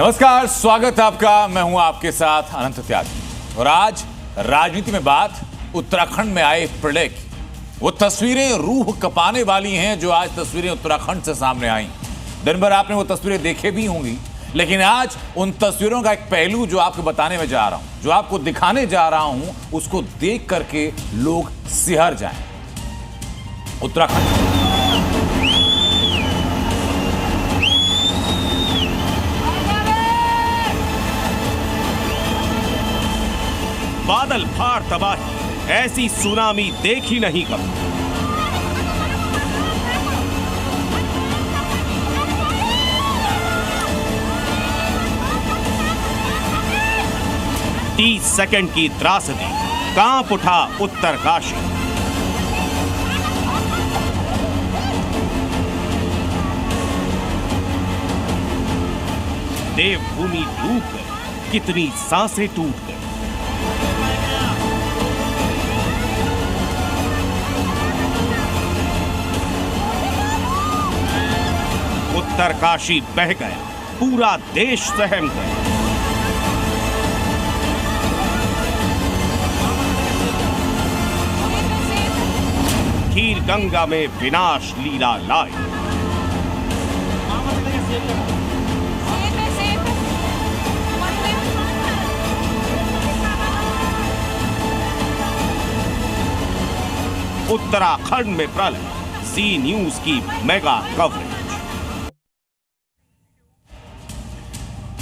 नमस्कार, स्वागत है आपका। मैं हूं आपके साथ अनंत त्यागी और आज राजनीति में बात उत्तराखंड में आए प्रलय की। वो तस्वीरें रूह कपाने वाली हैं जो आज तस्वीरें उत्तराखंड से सामने आई। दिन भर आपने वो तस्वीरें देखे भी होंगी, लेकिन आज उन तस्वीरों का एक पहलू जो आपको बताने में जा रहा हूं, जो आपको दिखाने जा रहा हूं, उसको देख करके लोग सिहर जाएं। उत्तराखंड बादल फाड़ तबाही, ऐसी सुनामी देखी नहीं कभी। तीस सेकंड की त्रासदी, कांप उठा उत्तरकाशी। देवभूमि डूब गई, कितनी सांसें टूट गई। उत्तरकाशी बह गया, पूरा देश सहम गया। खीर गंगा में विनाश लीला लाई। उत्तराखंड में प्रलय, जी न्यूज की मेगा कवरेज।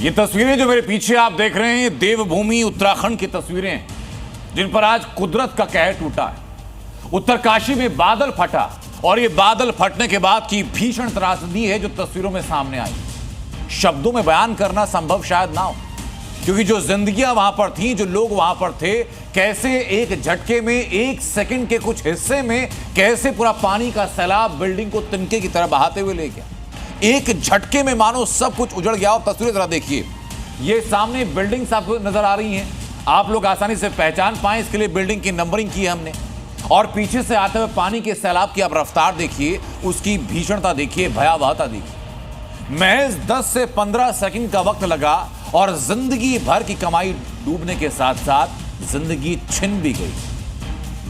ये तस्वीरें जो मेरे पीछे आप देख रहे हैं, देवभूमि उत्तराखंड की तस्वीरें हैं, जिन पर आज कुदरत का कहर टूटा है। उत्तरकाशी में बादल फटा और ये बादल फटने के बाद की भीषण त्रासदी है जो तस्वीरों में सामने आई। शब्दों में बयान करना संभव शायद ना हो, क्योंकि जो जिंदगियां वहां पर थी, जो लोग वहां पर थे, कैसे एक झटके में, एक सेकंड के कुछ हिस्से में, कैसे पूरा पानी का सैलाब बिल्डिंग को तिनके की तरह बहाते हुए ले गया। एक झटके में मानो सब कुछ उजड़ गया। और तस्वीरें जरा देखिए, ये सामने बिल्डिंग्स आपको नजर आ रही हैं, आप लोग आसानी से पहचान पाएं, इसके लिए बिल्डिंग की नंबरिंग की है हमने। और पीछे से आते हुए पानी के सैलाब की आप रफ्तार देखिए, उसकी भीषणता देखिए, भयावहता देखिए। महज 10 से 15 सेकंड का वक्त लगा और जिंदगी भर की कमाई डूबने के साथ साथ जिंदगी छिन भी गई।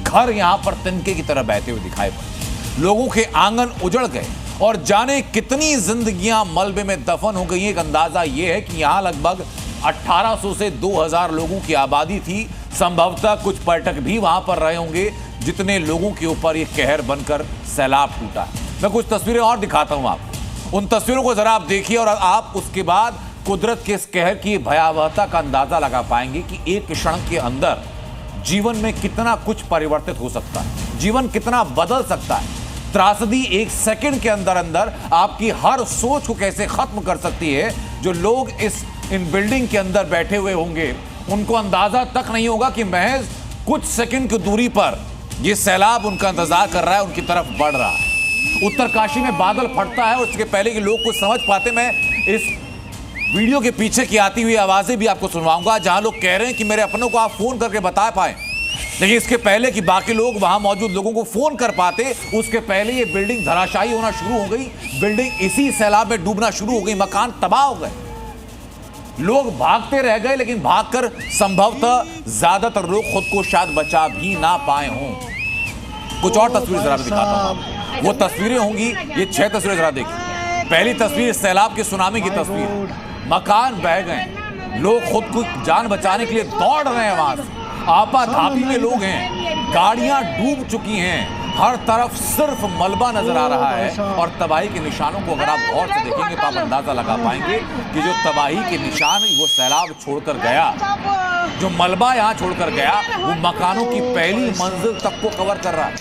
घर यहां पर तिनके की तरह बहते हुए दिखाई पड़े, लोगों के आंगन उजड़ गए और जाने कितनी जिंदगियां मलबे में दफन हो गई। एक अंदाजा यह है कि यहां लगभग 1800 से 2000 लोगों की आबादी थी। संभवतः कुछ पर्यटक भी वहां पर रहे होंगे, जितने लोगों के ऊपर यह कहर बनकर सैलाब टूटा। मैं कुछ तस्वीरें और दिखाता हूं आपको, उन तस्वीरों को जरा आप देखिए और आप उसके बाद कुदरत के इस कहर की भयावहता का अंदाजा लगा पाएंगे कि एक क्षण के अंदर जीवन में कितना कुछ परिवर्तित हो सकता है, जीवन कितना बदल सकता है। त्रासदी एक सेकंड के अंदर अंदर आपकी हर सोच को कैसे खत्म कर सकती है। जो लोग इन बिल्डिंग के अंदर बैठे हुए होंगे, उनको अंदाजा तक नहीं होगा कि महज कुछ सेकंड की दूरी पर यह सैलाब उनका इंतजार कर रहा है, उनकी तरफ बढ़ रहा है। उत्तरकाशी में बादल फटता है, उसके पहले कि लोग कुछ समझ पाते, मैं इस वीडियो के पीछे की आती हुई आवाजें भी आपको सुनवाऊंगा, जहां लोग कह रहे हैं कि मेरे अपनों को आप फोन करके बता पाए। लेकिन इसके पहले कि बाकी लोग वहां मौजूद लोगों को फोन कर पाते, उसके पहले ये बिल्डिंग धराशायी होना शुरू हो गई। बिल्डिंग इसी सैलाब में डूबना शुरू हो गई, मकान तबाह हो गए, लोग भागते रह गए, लेकिन भागकर संभवतः ज्यादातर लोग खुद को शायद बचा भी ना पाए हों। कुछ और तस्वीरें जरा दिखाता हूं, वो तस्वीरें होंगी, ये 6 तस्वीरें जरा देखिए। पहली तस्वीर सैलाब की सुनामी की तस्वीर, मकान बह गए, लोग खुद को जान बचाने के लिए दौड़ रहे हैं, वहां से आपाधापी में लोग हैं, गाड़ियां डूब चुकी हैं, हर तरफ सिर्फ मलबा नजर आ रहा है। और तबाही के निशानों को अगर आप गौर से देखेंगे तो आप अंदाजा लगा पाएंगे कि जो तबाही के निशान वो सैलाब छोड़कर गया, जो मलबा यहां छोड़कर गया, वो मकानों की पहली मंजिल तक को कवर कर रहा है।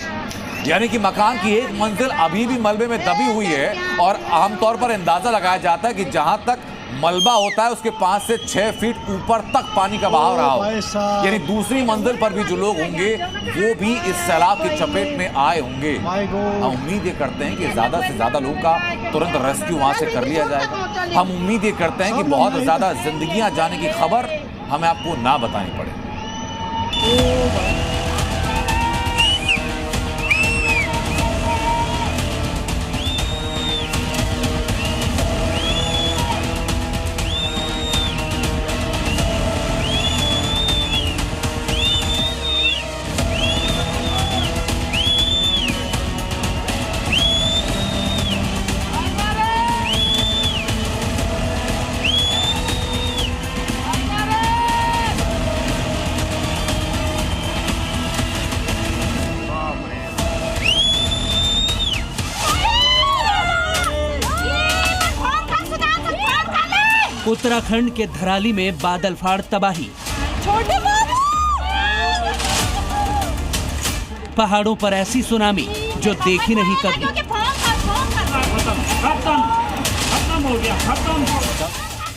यानी कि मकान की एक मंजिल अभी भी मलबे में दबी हुई है। और आमतौर पर अंदाजा लगाया जाता है कि जहां तक मलबा होता है उसके 5 से 6 फीट ऊपर तक पानी का बहाव रहा हो, यानी दूसरी मंजिल पर भी जो लोग होंगे वो भी इस सैलाब की चपेट में आए होंगे। हम उम्मीद ये करते हैं कि ज्यादा से ज्यादा लोगों का तुरंत रेस्क्यू वहां से कर लिया जाएगा। हम उम्मीद ये करते हैं कि बहुत ज्यादा जिंदगियां जाने की खबर हमें आपको ना बतानी पड़े। उत्तराखंड के धराली में बादल फाड़ तबाही। छोटे बाबू! पहाड़ों पर ऐसी सुनामी जो देखी नहीं कभी।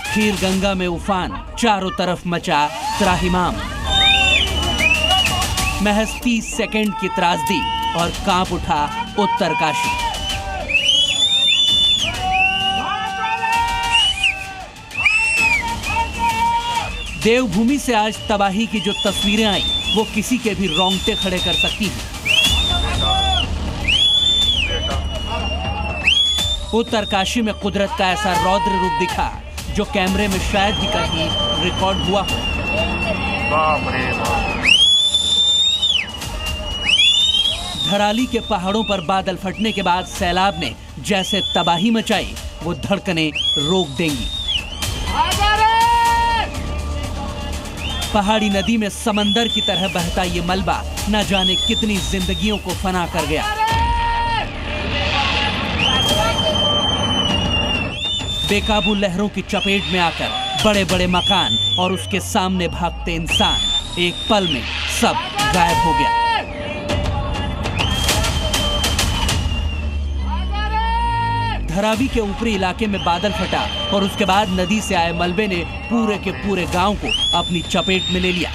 खीर गंगा में उफान, चारों तरफ मचा त्राहिमाम। महज 30 सेकंड की त्रासदी और कांप उठा उत्तरकाशी। देवभूमि से आज तबाही की जो तस्वीरें आई वो किसी के भी रोंगटे खड़े कर सकती हैं। उत्तरकाशी में कुदरत का ऐसा रौद्र रूप दिखा जो कैमरे में शायद ही कहीं रिकॉर्ड हुआ हो। धराली के पहाड़ों पर बादल फटने के बाद सैलाब ने जैसे तबाही मचाई वो धड़कनें रोक देंगी। पहाड़ी नदी में समंदर की तरह बहता ये मलबा न जाने कितनी जिंदगियों को फना कर गया। बेकाबू लहरों की चपेट में आकर बड़े बड़े मकान और उसके सामने भागते इंसान एक पल में सब गायब हो गया। धरावी के ऊपरी इलाके में बादल फटा और उसके बाद नदी से आए मलबे ने पूरे के पूरे गांव को अपनी चपेट में ले लिया।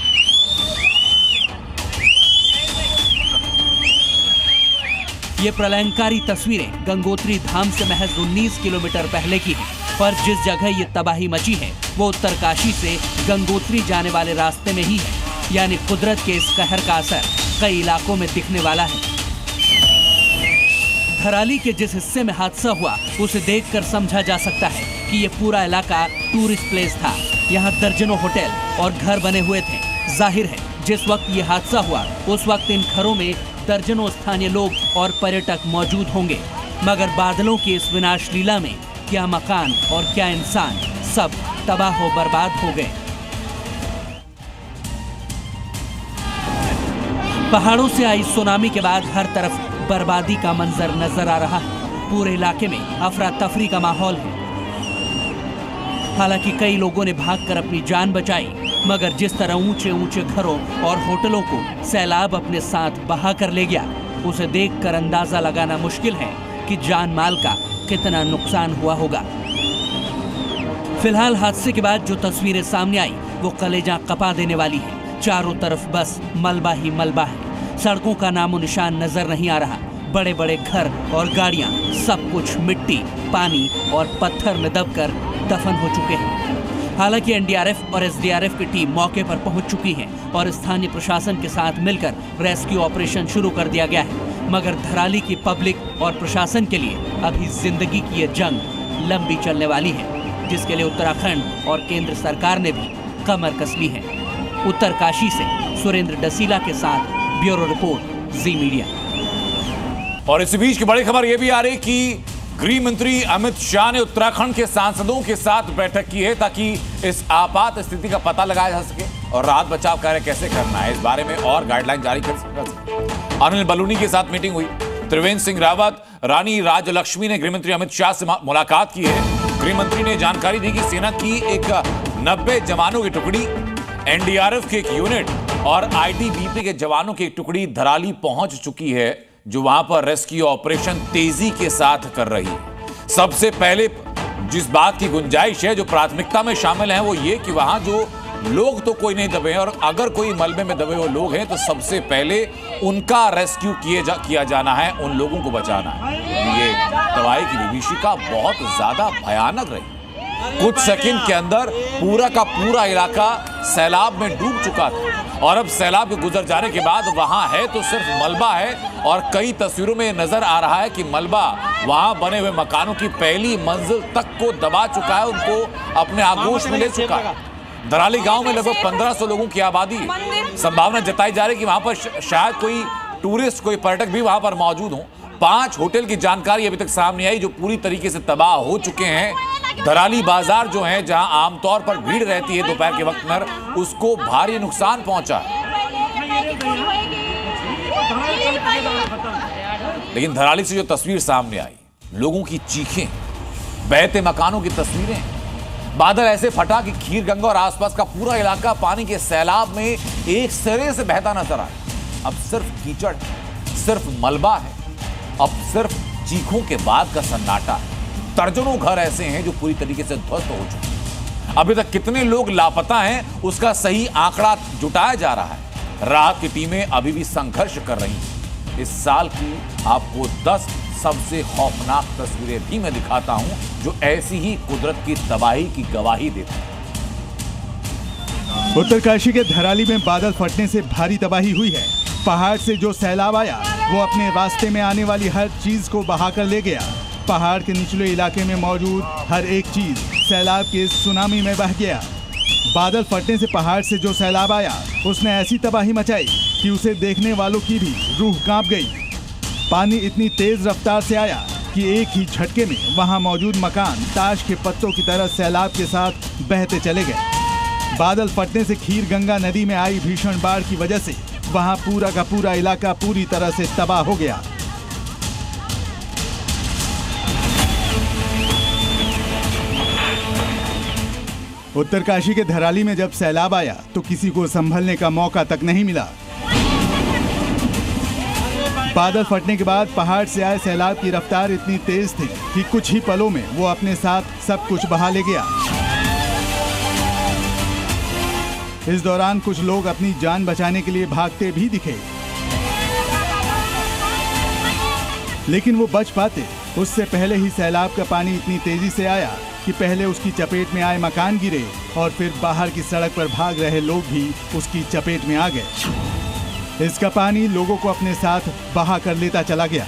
ये प्रलयंकारी तस्वीरें गंगोत्री धाम से महज 19 किलोमीटर पहले की हैं, पर जिस जगह ये तबाही मची है वो उत्तरकाशी से गंगोत्री जाने वाले रास्ते में ही है। यानी कुदरत के इस कहर का असर कई इलाकों में दिखने वाला है। धराली के जिस हिस्से में हादसा हुआ उसे देखकर समझा जा सकता है कि ये पूरा इलाका टूरिस्ट प्लेस था। यहाँ दर्जनों होटल और घर बने हुए थे। जाहिर है जिस वक्त ये हादसा हुआ उस वक्त इन घरों में दर्जनों स्थानीय लोग और पर्यटक मौजूद होंगे, मगर बादलों की इस विनाश लीला में क्या मकान और क्या इंसान सब तबाह हो बर्बाद हो गए। पहाड़ों से आई सुनामी के बाद हर तरफ बर्बादी का मंजर नजर आ रहा है। पूरे इलाके में अफरा तफरी का माहौल है। हालांकि कई लोगों ने भागकर अपनी जान बचाई, मगर जिस तरह ऊंचे ऊंचे घरों और होटलों को सैलाब अपने साथ बहा कर ले गया उसे देखकर अंदाजा लगाना मुश्किल है कि जान माल का कितना नुकसान हुआ होगा। फिलहाल हादसे के बाद जो तस्वीरें सामने आई वो कलेजा कपा देने वाली है। चारों तरफ बस मलबा ही मलबा है। सड़कों का नामो निशान नजर नहीं आ रहा। बड़े बड़े घर और गाड़ियां सब कुछ मिट्टी, पानी और पत्थर में दबकर दफन हो चुके हैं। हालांकि एनडीआरएफ और एसडीआरएफ की टीम मौके पर पहुंच चुकी है और स्थानीय प्रशासन के साथ मिलकर रेस्क्यू ऑपरेशन शुरू कर दिया गया है, मगर धराली की पब्लिक और प्रशासन के लिए अभी जिंदगी की यह जंग लंबी चलने वाली है, जिसके लिए उत्तराखंड और केंद्र सरकार ने भी कमर कस ली है। उत्तरकाशी से सुरेंद्र डसीला के साथ ब्यूरो रिपोर्ट, जी मीडिया। और इस बीच की बड़ी खबर यह भी आ रही कि गृह मंत्री अमित शाह ने उत्तराखंड के सांसदों के साथ बैठक की है ताकि इस आपात स्थिति का पता लगाया जा सके और राहत बचाव कार्य कैसे करना है इस बारे में और गाइडलाइन जारी कर सके। अनिल बलूनी के साथ मीटिंग हुई। त्रिवेंद्र सिंह रावत, रानी राजलक्ष्मी ने गृहमंत्री अमित शाह से मुलाकात की है। गृहमंत्री ने जानकारी दी कि सेना की एक 90 जवानों की टुकड़ी, एनडीआरएफ की एक यूनिट और आईटीबीपी के जवानों की एक टुकड़ी धराली पहुंच चुकी है, जो वहां पर रेस्क्यू ऑपरेशन तेजी के साथ कर रही है। सबसे पहले जिस बात की गुंजाइश है, जो प्राथमिकता में शामिल है, वो ये कि वहां जो लोग तो कोई नहीं दबे हैं और अगर कोई मलबे में दबे हुए लोग हैं तो सबसे पहले उनका रेस्क्यू किया जाना है, उन लोगों को बचाना है। ये तबाही की विभीषिका बहुत ज्यादा भयानक रही। कुछ सेकंड के अंदर पूरा का पूरा इलाका सैलाब में डूब चुका था और अब सैलाब के गुजर जाने के बाद वहां है तो सिर्फ मलबा है और कई तस्वीरों में नजर आ रहा है कि मलबा वहां बने हुए मकानों की पहली मंजिल तक को दबा चुका है, उनको अपने आगोश में ले चुका है। धराली गांव में लगभग 1500 लोगों की आबादी। संभावना जताई जा रही है कि वहां पर शायद कोई टूरिस्ट, कोई पर्यटक भी वहां पर मौजूद हो। 5 होटल की जानकारी अभी तक सामने आई जो पूरी तरीके से तबाह हो चुके हैं। धराली बाजार जो है, जहां आमतौर पर भीड़ रहती है दोपहर के वक्त में, उसको भारी नुकसान पहुंचा। लेकिन धराली से जो तस्वीर सामने आई, लोगों की चीखें, बहते मकानों की तस्वीरें, बादल ऐसे फटा कि खीर गंगा और आसपास का पूरा इलाका पानी के सैलाब में एक सिरे से बहता नजर आया। अब सिर्फ कीचड़, सिर्फ मलबा है, अब सिर्फ चीखों के बाद का सन्नाटा है। दर्जनों घर ऐसे हैं जो पूरी तरीके से ध्वस्त हो चुके हैं। अभी तक कितने लोग लापता हैं उसका सही आंकड़ा जुटाया जा रहा है। राहत की टीमें अभी भी संघर्ष कर रही हैं। इस साल की आपको 10 सबसे खौफनाक तस्वीरें भी मैं दिखाता हूं जो ऐसी ही कुदरत की तबाही की गवाही देती हैं। उत्तरकाशी के धराली में बादल फटने से भारी तबाही हुई है। पहाड़ से जो सैलाब आया वो अपने रास्ते में आने वाली हर चीज को बहाकर ले गया। पहाड़ के निचले इलाके में मौजूद हर एक चीज सैलाब के सुनामी में बह गया। बादल फटने से पहाड़ से जो सैलाब आया उसने ऐसी तबाही मचाई कि उसे देखने वालों की भी रूह कांप गई। पानी इतनी तेज रफ्तार से आया कि एक ही झटके में वहां मौजूद मकान ताश के पत्तों की तरह सैलाब के साथ बहते चले गए। बादल फटने से खीर गंगा नदी में आई भीषण बाढ़ की वजह से वहां पूरा का पूरा इलाका पूरी तरह से तबाह हो गया। उत्तरकाशी के धराली में जब सैलाब आया तो किसी को संभलने का मौका तक नहीं मिला। बादल फटने के बाद पहाड़ से आए सैलाब की रफ्तार इतनी तेज थी कि कुछ ही पलों में वो अपने साथ सब कुछ बहा ले गया। इस दौरान कुछ लोग अपनी जान बचाने के लिए भागते भी दिखे, लेकिन वो बच पाते उससे पहले ही सैलाब का पानी इतनी तेजी से आया कि पहले उसकी चपेट में आए मकान गिरे और फिर बाहर की सड़क पर भाग रहे लोग भी उसकी चपेट में आ गए। इसका पानी लोगों को अपने साथ बहा कर लेता चला गया।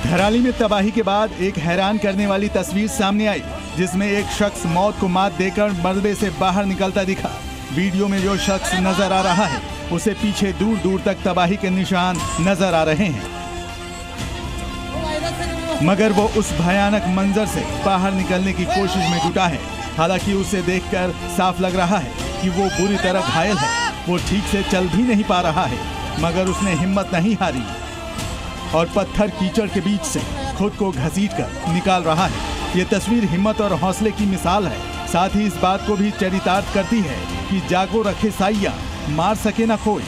धराली में तबाही के बाद एक हैरान करने वाली तस्वीर सामने आई, जिसमें एक शख्स मौत को मात देकर मलबे से बाहर निकलता दिखा। वीडियो में जो शख्स नजर आ रहा है उसे पीछे दूर दूर तक तबाही के निशान नजर आ रहे हैं, मगर वो उस भयानक मंजर से बाहर निकलने की कोशिश में जुटा है। हालांकि उसे देखकर साफ लग रहा है कि वो बुरी तरह घायल है। वो ठीक से चल भी नहीं पा रहा है, मगर उसने हिम्मत नहीं हारी और पत्थर कीचड़ के बीच से खुद को घसीटकर निकाल रहा है। ये तस्वीर हिम्मत और हौसले की मिसाल है। साथ ही इस बात को भी चरितार्थ करती है कि जागो रखे साइया, मार सके ना कोई।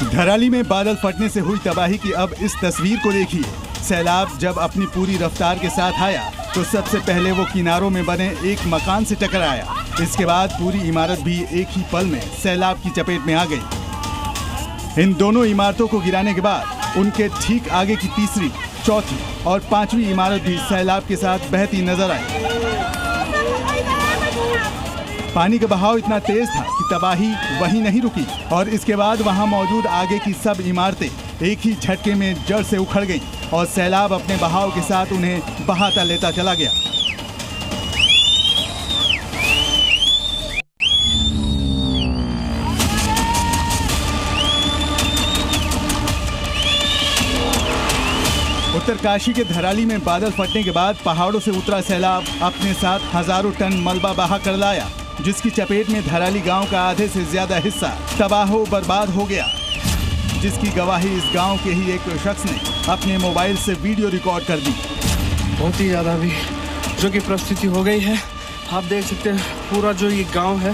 धराली में बादल फटने से हुई तबाही की अब इस तस्वीर को देखिए। सैलाब जब अपनी पूरी रफ्तार के साथ आया तो सबसे पहले वो किनारों में बने एक मकान से टकराया। इसके बाद पूरी इमारत भी एक ही पल में सैलाब की चपेट में आ गई। इन दोनों इमारतों को गिराने के बाद उनके ठीक आगे की तीसरी, चौथी और पांचवी इमारत भी सैलाब के साथ बहती नजर आई। पानी का बहाव इतना तेज था कि तबाही वहीं नहीं रुकी और इसके बाद वहां मौजूद आगे की सब इमारतें एक ही झटके में जड़ से उखड़ गईं और सैलाब अपने बहाव के साथ उन्हें बहाता लेता चला गया। उत्तरकाशी के धराली में बादल फटने के बाद पहाड़ों से उतरा सैलाब अपने साथ हजारों टन मलबा बहा कर लाया, जिसकी चपेट में धराली गांव का आधे से ज्यादा हिस्सा तबाह बर्बाद हो गया, जिसकी गवाही इस गांव के ही एक शख्स ने अपने मोबाइल से वीडियो रिकॉर्ड कर दी। बहुत ही ज़्यादा अभी जो कि परिस्थिति हो गई है, आप देख सकते हैं। पूरा जो ये गांव है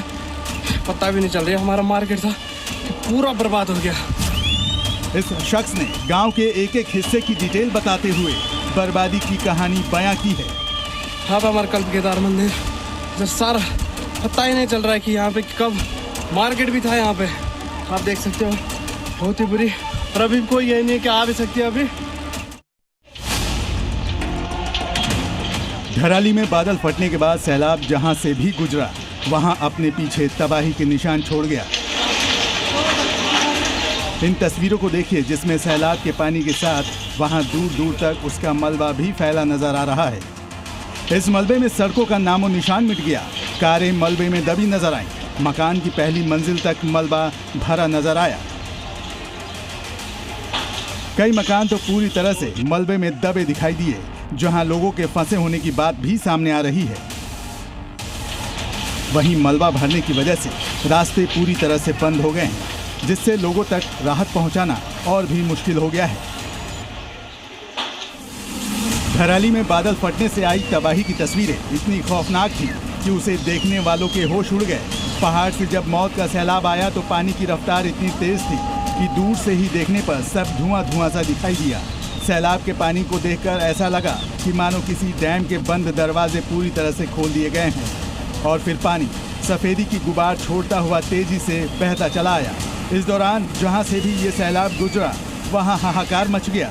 पता भी नहीं चल रहा, हमारा मार्केट था पूरा बर्बाद हो गया। इस शख्स ने गांव के एक एक हिस्से की डिटेल बताते हुए बर्बादी की कहानी बयां की है। यहाँ पर हमारा कल्प केदार मंदिर जो सारा पता ही नहीं चल रहा है कि यहाँ पे कब मार्केट भी था। यहाँ पे आप देख सकते हो बहुत ही बुरी, और अभी कोई यही नहीं है कि आ भी सकती है। अभी धराली में बादल फटने के बाद सैलाब जहां से भी गुजरा वहां अपने पीछे तबाही के निशान छोड़ गया। इन तस्वीरों को देखिए जिसमें सैलाब के पानी के साथ वहां दूर दूर तक उसका मलबा भी फैला नजर आ रहा है। इस मलबे में सड़कों का नामो निशान मिट गया, कारें मलबे में दबी नजर आईं, मकान की पहली मंजिल तक मलबा भरा नजर आया। कई मकान तो पूरी तरह से मलबे में दबे दिखाई दिए। जहां लोगों के फंसे होने की बात भी सामने आ रही है। वहीं मलबा भरने की वजह से रास्ते पूरी तरह से बंद हो गए हैं, जिससे लोगों तक राहत पहुंचाना और भी मुश्किल हो गया है। धराली में बादल फटने से आई तबाही की तस्वीरें इतनी खौफनाक थी कि उसे देखने वालों के होश उड़ गए। पहाड़ से जब मौत का सैलाब आया तो पानी की रफ्तार इतनी तेज थी कि दूर से ही देखने पर सब धुआं धुआं सा दिखाई दिया। सैलाब के पानी को देखकर ऐसा लगा कि मानो किसी डैम के बंद दरवाजे पूरी तरह से खोल दिए गए हैं और फिर पानी सफेदी की गुबार छोड़ता हुआ तेजी से बहता चला आया। इस दौरान जहां से भी ये सैलाब गुजरा वहां हाहाकार मच गया।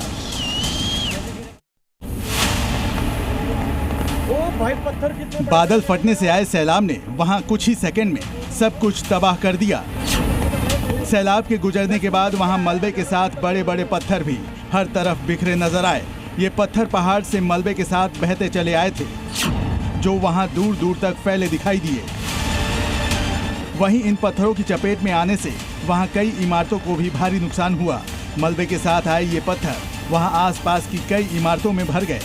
बादल फटने से आए सैलाब ने वहां कुछ ही सेकंड में सब कुछ तबाह कर दिया। सैलाब के गुजरने के बाद वहां मलबे के साथ बड़े बड़े पत्थर भी हर तरफ बिखरे नजर आए। ये पत्थर पहाड़ से मलबे के साथ बहते चले आए थे, जो वहां दूर दूर तक फैले दिखाई दिए। वहीं इन पत्थरों की चपेट में आने से वहां कई इमारतों को भी भारी नुकसान हुआ। मलबे के साथ आए ये पत्थर वहां आसपास की कई इमारतों में भर गए।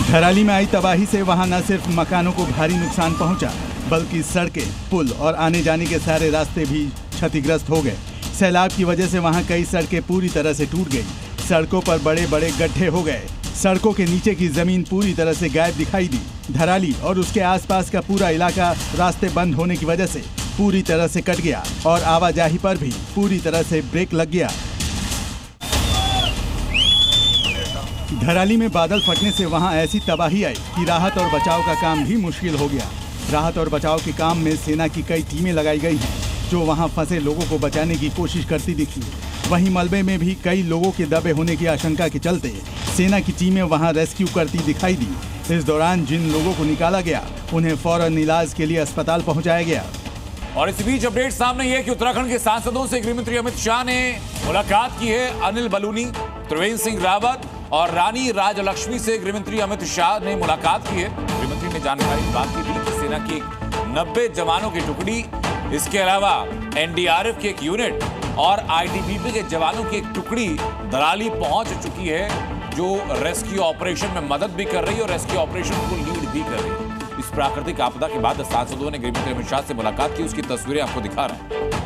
धराली में आई तबाही से वहां न सिर्फ मकानों को भारी नुकसान पहुंचा, बल्कि सड़कें, पुल और आने जाने के सारे रास्ते भी क्षतिग्रस्त हो गए। सैलाब की वजह से वहां कई सड़कें पूरी तरह से टूट गई। सड़कों पर बड़े बड़े गड्ढे हो गए। सड़कों के नीचे की जमीन पूरी तरह से गायब दिखाई दी। धराली और उसके आसपास का पूरा इलाका रास्ते बंद होने की वजह से पूरी तरह से कट गया और आवाजाही पर भी पूरी तरह से ब्रेक लग गया। धराली में बादल फटने से वहां ऐसी तबाही आई कि राहत और बचाव का काम भी मुश्किल हो गया। राहत और बचाव के काम में सेना की कई टीमें लगाई गई हैं, जो वहां फंसे लोगों को बचाने की कोशिश करती दिखी। वहीं मलबे में भी कई लोगों के दबे होने की आशंका के चलते सेना की टीमें वहां रेस्क्यू करती दिखाई दी। इस दौरान जिन लोगों को निकाला गया उन्हें फौरन इलाज के लिए अस्पताल पहुंचाया गया। और इस बीच अपडेट सामने ये है कि उत्तराखंड के सांसदों से गृहमंत्री अमित शाह ने मुलाकात की है। अनिल बलूनी, त्रिवेंद्र सिंह रावत और रानी राजलक्ष्मी से गृहमंत्री अमित शाह ने मुलाकात की है। गृहमंत्री ने जानकारी बात की थी कि सेना की 90 जवानों की टुकड़ी, इसके अलावा एनडीआरएफ की एक यूनिट और आईटीबीपी के जवानों की एक टुकड़ी धराली पहुंच चुकी है, जो रेस्क्यू ऑपरेशन में मदद भी कर रही है और रेस्क्यू ऑपरेशन को लीड भी कर रही है। इस प्राकृतिक आपदा के बाद सांसदों ने गृहमंत्री अमित शाह से मुलाकात की, उसकी तस्वीरें आपको दिखा रहे हैं।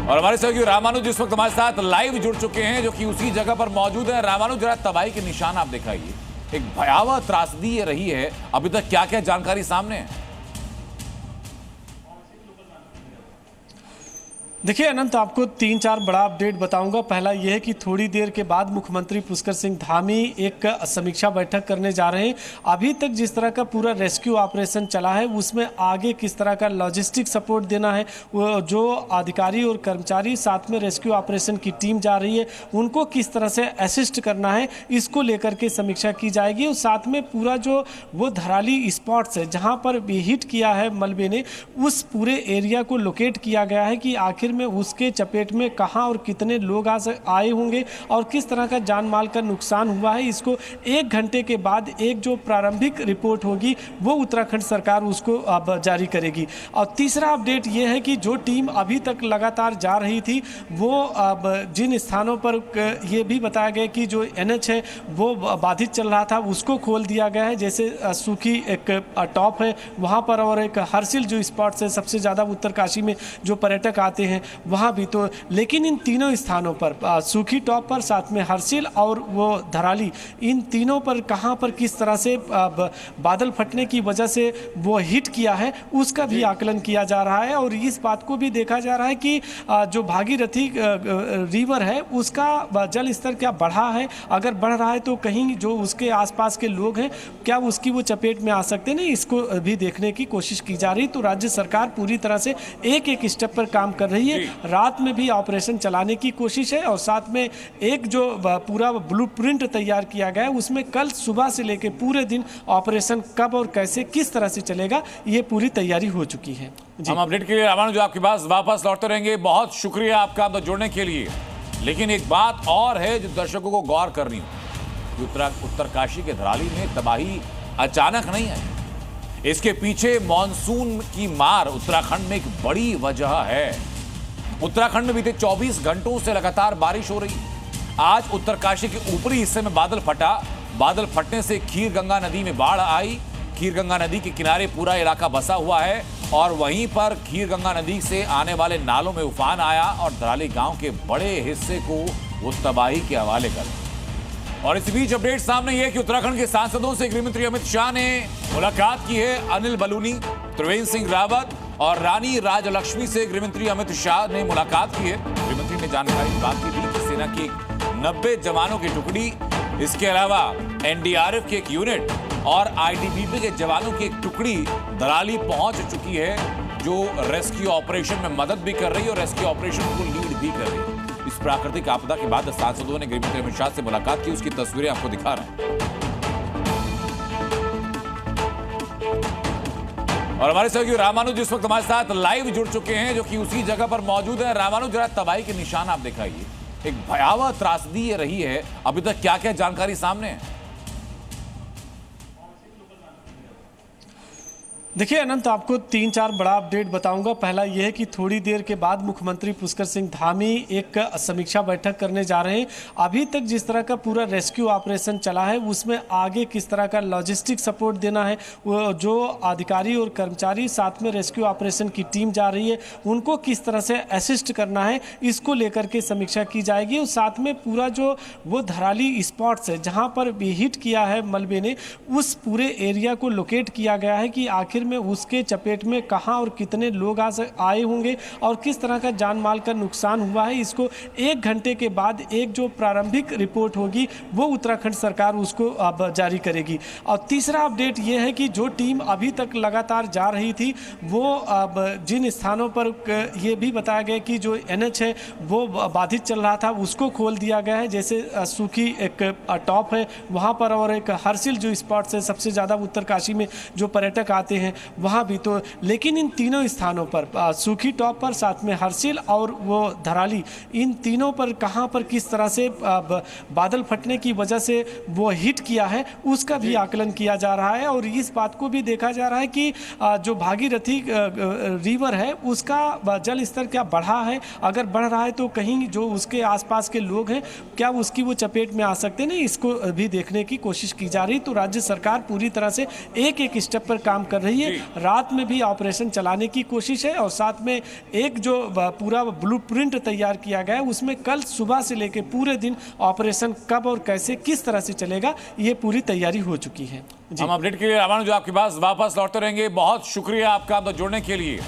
और हमारे सहयोगी रामानुज इस वक्त हमारे साथ लाइव जुड़ चुके हैं, जो कि उसी जगह पर मौजूद है। रामानुज, जरा तबाही के निशान आप दिखाइए। एक भयावह त्रासदी ये रही है, अभी तक क्या क्या जानकारी सामने है? देखिए अनंत, आपको 3-4 बड़ा अपडेट बताऊंगा। पहला यह है कि थोड़ी देर के बाद मुख्यमंत्री पुष्कर सिंह धामी एक समीक्षा बैठक करने जा रहे हैं। अभी तक जिस तरह का पूरा रेस्क्यू ऑपरेशन चला है, उसमें आगे किस तरह का लॉजिस्टिक सपोर्ट देना है, वो जो अधिकारी और कर्मचारी साथ में रेस्क्यू ऑपरेशन की टीम जा रही है, उनको किस तरह से असिस्ट करना है, इसको लेकर के समीक्षा की जाएगी। और साथ में पूरा जो वो धराली स्पॉट्स है जहाँ पर हिट किया है मलबे ने, उस पूरे एरिया को लोकेट किया गया है कि आखिर में उसके चपेट में कहां और कितने लोग आए होंगे और किस तरह का जान माल का नुकसान हुआ है। इसको 1 घंटे के बाद एक जो प्रारंभिक रिपोर्ट होगी वो उत्तराखंड सरकार उसको अब जारी करेगी। और तीसरा अपडेट ये है कि जो टीम अभी तक लगातार जा रही थी, वो अब जिन स्थानों पर ये भी बताया गया कि जो NH है वो बाधित चल रहा था, उसको खोल दिया गया है। जैसे सूखी एक टॉप है वहाँ पर, और एक हर्सिल जो स्पॉट्स है सबसे ज़्यादा उत्तरकाशी में जो पर्यटक आते हैं वहाँ भी। तो लेकिन इन तीनों स्थानों पर, सूखी टॉप पर, साथ में हर्सिल और वो धराली, इन तीनों पर कहाँ पर किस तरह से बादल फटने की वजह से वो हिट किया है, उसका भी आकलन किया जा रहा है। और इस बात को भी देखा जा रहा है कि जो भागीरथी रिवर है उसका जल स्तर क्या बढ़ा है, अगर बढ़ रहा है तो कहीं जो उसके आसपास के लोग हैं क्या उसकी वो चपेट में आ सकते हैं, इसको भी देखने की कोशिश की जा रही। तो राज्य सरकार पूरी तरह से एक एक स्टेप पर काम कर रही है। रात में भी ऑपरेशन चलाने की कोशिश है और साथ में एक जो पूरा ब्लूप्रिंट तैयार किया गया है उसमें कल सुबह से लेकर पूरे दिन ऑपरेशन कब और कैसे किस तरह से चलेगा ये पूरी तैयारी हो चुकी है। हम अपडेट के लिए रामानुज आपके पास वापस लौटते रहेंगे। बहुत शुक्रिया आपका जुड़ने के लिए। लेकिन एक बात और है जो दर्शकों को गौर करनी हो, उत्तरकाशी के धराली में तबाही अचानक नहीं आई। इसके पीछे मॉनसून की मार उत्तराखंड में एक बड़ी वजह है। उत्तराखंड में बीते 24 घंटों से लगातार बारिश हो रही है। आज उत्तरकाशी के ऊपरी हिस्से में बादल फटा। बादल फटने से खीर गंगा नदी में बाढ़ आई। खीर गंगा नदी के किनारे पूरा इलाका बसा हुआ है और वहीं पर खीर गंगा नदी से आने वाले नालों में उफान आया और धराली गांव के बड़े हिस्से को वो तबाही के हवाले कर। और इस बीच अपडेट सामने यह कि उत्तराखंड के सांसदों से गृहमंत्री अमित शाह ने मुलाकात की है। अनिल बलूनी, त्रिवेंद्र सिंह रावत और रानी राजलक्ष्मी से गृहमंत्री अमित शाह ने मुलाकात की है। गृहमंत्री ने जानकारी इस बात की दी कि सेना की 90 जवानों की टुकड़ी, इसके अलावा एनडीआरएफ की एक यूनिट और आईटीबीपी के जवानों की एक टुकड़ी दराली पहुंच चुकी है, जो रेस्क्यू ऑपरेशन में मदद भी कर रही है और रेस्क्यू ऑपरेशन को लीड भी कर रही है। इस प्राकृतिक आपदा के बाद सांसदों ने गृहमंत्री अमित शाह से मुलाकात की, उसकी तस्वीरें आपको दिखा रहे हैं। और हमारे सहयोगी रामानुज इस वक्त हमारे साथ लाइव जुड़ चुके हैं, जो कि उसी जगह पर मौजूद है। रामानुज, जरा तबाही के निशान आप दिखाइए। एक भयावह त्रासदी ये रही है, अभी तक क्या क्या जानकारी सामने है? देखिए अनंत, आपको 3-4 बड़ा अपडेट बताऊंगा। पहला यह है कि थोड़ी देर के बाद मुख्यमंत्री पुष्कर सिंह धामी एक समीक्षा बैठक करने जा रहे हैं। अभी तक जिस तरह का पूरा रेस्क्यू ऑपरेशन चला है उसमें आगे किस तरह का लॉजिस्टिक सपोर्ट देना है, वो जो अधिकारी और कर्मचारी साथ में रेस्क्यू ऑपरेशन की टीम जा रही है उनको किस तरह से असिस्ट करना है, इसको लेकर के समीक्षा की जाएगी। और साथ में पूरा जो वो धराली स्पॉट्स है जहाँ पर हिट किया है मलबे ने, उस पूरे एरिया को लोकेट किया गया है कि आखिर में उसके चपेट में कहां और कितने लोग आए होंगे और किस तरह का जान माल का नुकसान हुआ है। इसको 1 घंटे के बाद एक जो प्रारंभिक रिपोर्ट होगी वो उत्तराखंड सरकार उसको अब जारी करेगी। और तीसरा अपडेट ये है कि जो टीम अभी तक लगातार जा रही थी वो अब जिन स्थानों पर ये भी बताया गया कि जो NH है वो बाधित चल रहा था उसको खोल दिया गया है, जैसे सूखी एक टॉप है वहाँ पर और एक हर्सिल जो स्पॉट्स है सबसे ज़्यादा उत्तरकाशी में जो पर्यटक आते हैं वहाँ भी। तो लेकिन इन तीनों स्थानों पर सूखी टॉप पर, साथ में हर्सिल और वो धराली, इन तीनों पर कहाँ पर किस तरह से बादल फटने की वजह से वो हिट किया है उसका भी आकलन किया जा रहा है। और इस बात को भी देखा जा रहा है कि जो भागीरथी रिवर है उसका जल स्तर क्या बढ़ा है, अगर बढ़ रहा है तो कहीं जो उसके आसपास के लोग हैं क्या उसकी वो चपेट में आ सकते हैं, इसको भी देखने की कोशिश की जा रही। तो राज्य सरकार पूरी तरह से एक स्टेप पर काम कर रही है। रात में भी ऑपरेशन चलाने की कोशिश है और साथ में एक जो पूरा ब्लूप्रिंट तैयार किया गया है उसमें कल सुबह से लेकर पूरे दिन ऑपरेशन कब और कैसे किस तरह से चलेगा ये पूरी तैयारी हो चुकी है। हम अपडेट के लिए रामानुज जो आपके पास वापस लौटते रहेंगे। बहुत शुक्रिया आपका जुड़ने के लिए।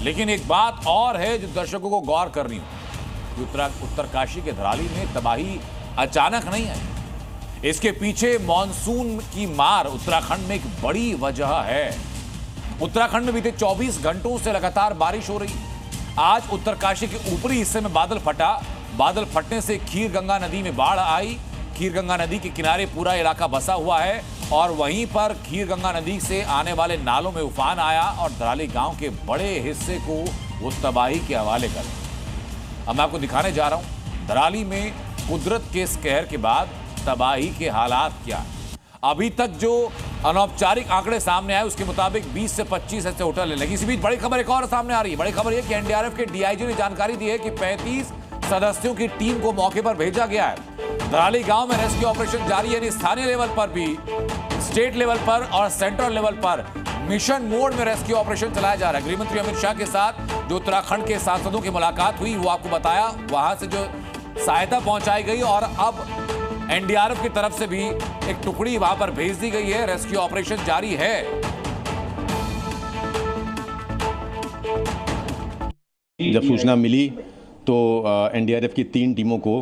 लेकिन एक बात और है जो दर्शकों को गौर करनी हो, उत्तरकाशी के धराली में तबाही अचानक नहीं आई, इसके पीछे मॉनसून की मार उत्तराखंड में एक बड़ी वजह है। उत्तराखंड में बीते 24 घंटों से लगातार बारिश हो रही है। आज उत्तरकाशी के ऊपरी हिस्से में बादल फटा। बादल फटने से खीर गंगा नदी में बाढ़ आई। खीर गंगा नदी के किनारे पूरा इलाका बसा हुआ है और वहीं पर खीर गंगा नदी से आने वाले नालों में उफान आया और धराली गांव के बड़े हिस्से को वो तबाही के हवाले कर। अब मैं आपको दिखाने जा रहा हूं धराली में कुदरत के इस कहर के बाद तबाही के हालात क्या। अभी तक जो अनौपचारिक आंकड़े सामने आए उसके मुताबिक 20 से 25 ऐसे होटल है। लेकिन इसी बीच बड़ी खबर एक और सामने आ रही है। बड़ी खबर यह कि एनडीआरएफ के डीआईजी ने जानकारी दी है कि 35 सदस्यों की टीम को मौके पर भेजा गया है। धराली गांव में रेस्क्यू ऑपरेशन जारी है। स्थानीय लेवल पर भी, स्टेट लेवल पर और सेंट्रल लेवल पर मिशन मोड में रेस्क्यू ऑपरेशन चलाया जा रहा है। गृहमंत्री अमित शाह के साथ जो उत्तराखंड के सांसदों की मुलाकात हुई वो आपको बताया, वहां से जो सहायता पहुंचाई गई और अब एनडीआरएफ की तरफ से भी एक टुकड़ी वहां पर भेज दी गई है। रेस्क्यू ऑपरेशन जारी है। जब सूचना मिली तो एनडीआरएफ की 3 टीमों को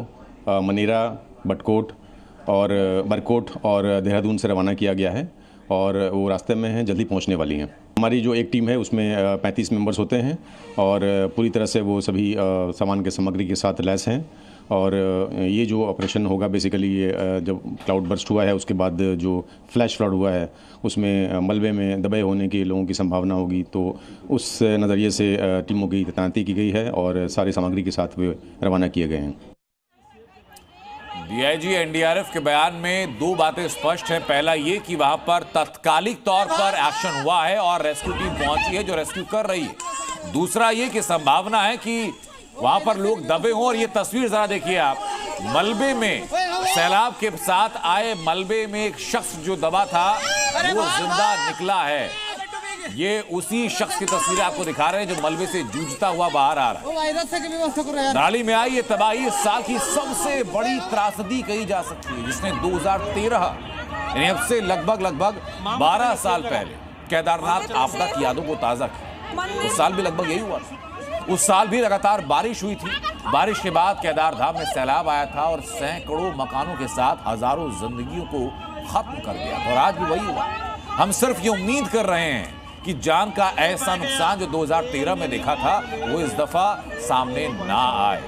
मनेरा, बटकोट और बरकोट और देहरादून से रवाना किया गया है और वो रास्ते में हैं, जल्दी पहुंचने वाली हैं। हमारी जो एक टीम है उसमें 35 मेंबर्स होते हैं और पूरी तरह से वो सभी सामान के सामग्री के साथ लैस हैं। और ये जो ऑपरेशन होगा बेसिकली ये जब क्लाउड बर्स्ट हुआ है उसके बाद जो फ्लैश फ्लड हुआ है उसमें मलबे में दबे होने की लोगों की संभावना होगी, तो उस नज़रिए से टीमों की तैनाती की गई है और सारी सामग्री के साथ वे रवाना किए गए हैं। डीआईजी एनडीआरएफ के बयान में 2 बातें स्पष्ट हैं। पहला ये कि वहां पर तत्कालिक तौर पर एक्शन हुआ है और रेस्क्यू टीम पहुंची है जो रेस्क्यू कर रही है। दूसरा ये कि संभावना है कि वहां पर लोग दबे हों। और ये तस्वीर जरा देखिए आप, मलबे में, सैलाब के साथ आए मलबे में एक शख्स जो दबा था वो जिंदा निकला है। ये उसी शख्स की तस्वीर आपको दिखा रहे हैं जो मलबे से जूझता हुआ बाहर आ रहा है। नाली में आई ये तबाही इस साल की सबसे बड़ी त्रासदी कही जा सकती है, जिसने 2013 यानी अब से लगभग 12 साल पहले केदारनाथ आपदा की यादों को ताजा किया। उस साल भी लगभग यही हुआ था। उस साल भी लगातार बारिश हुई थी। बारिश के बाद केदारधाम में सैलाब आया था और सैकड़ों मकानों के साथ हजारों जिंदगियों को खत्म कर दिया। और आज भी वही हुआ। हम सिर्फ ये उम्मीद कर रहे हैं कि जान का ऐसा नुकसान जो 2013 में देखा था वो इस दफा सामने ना आए।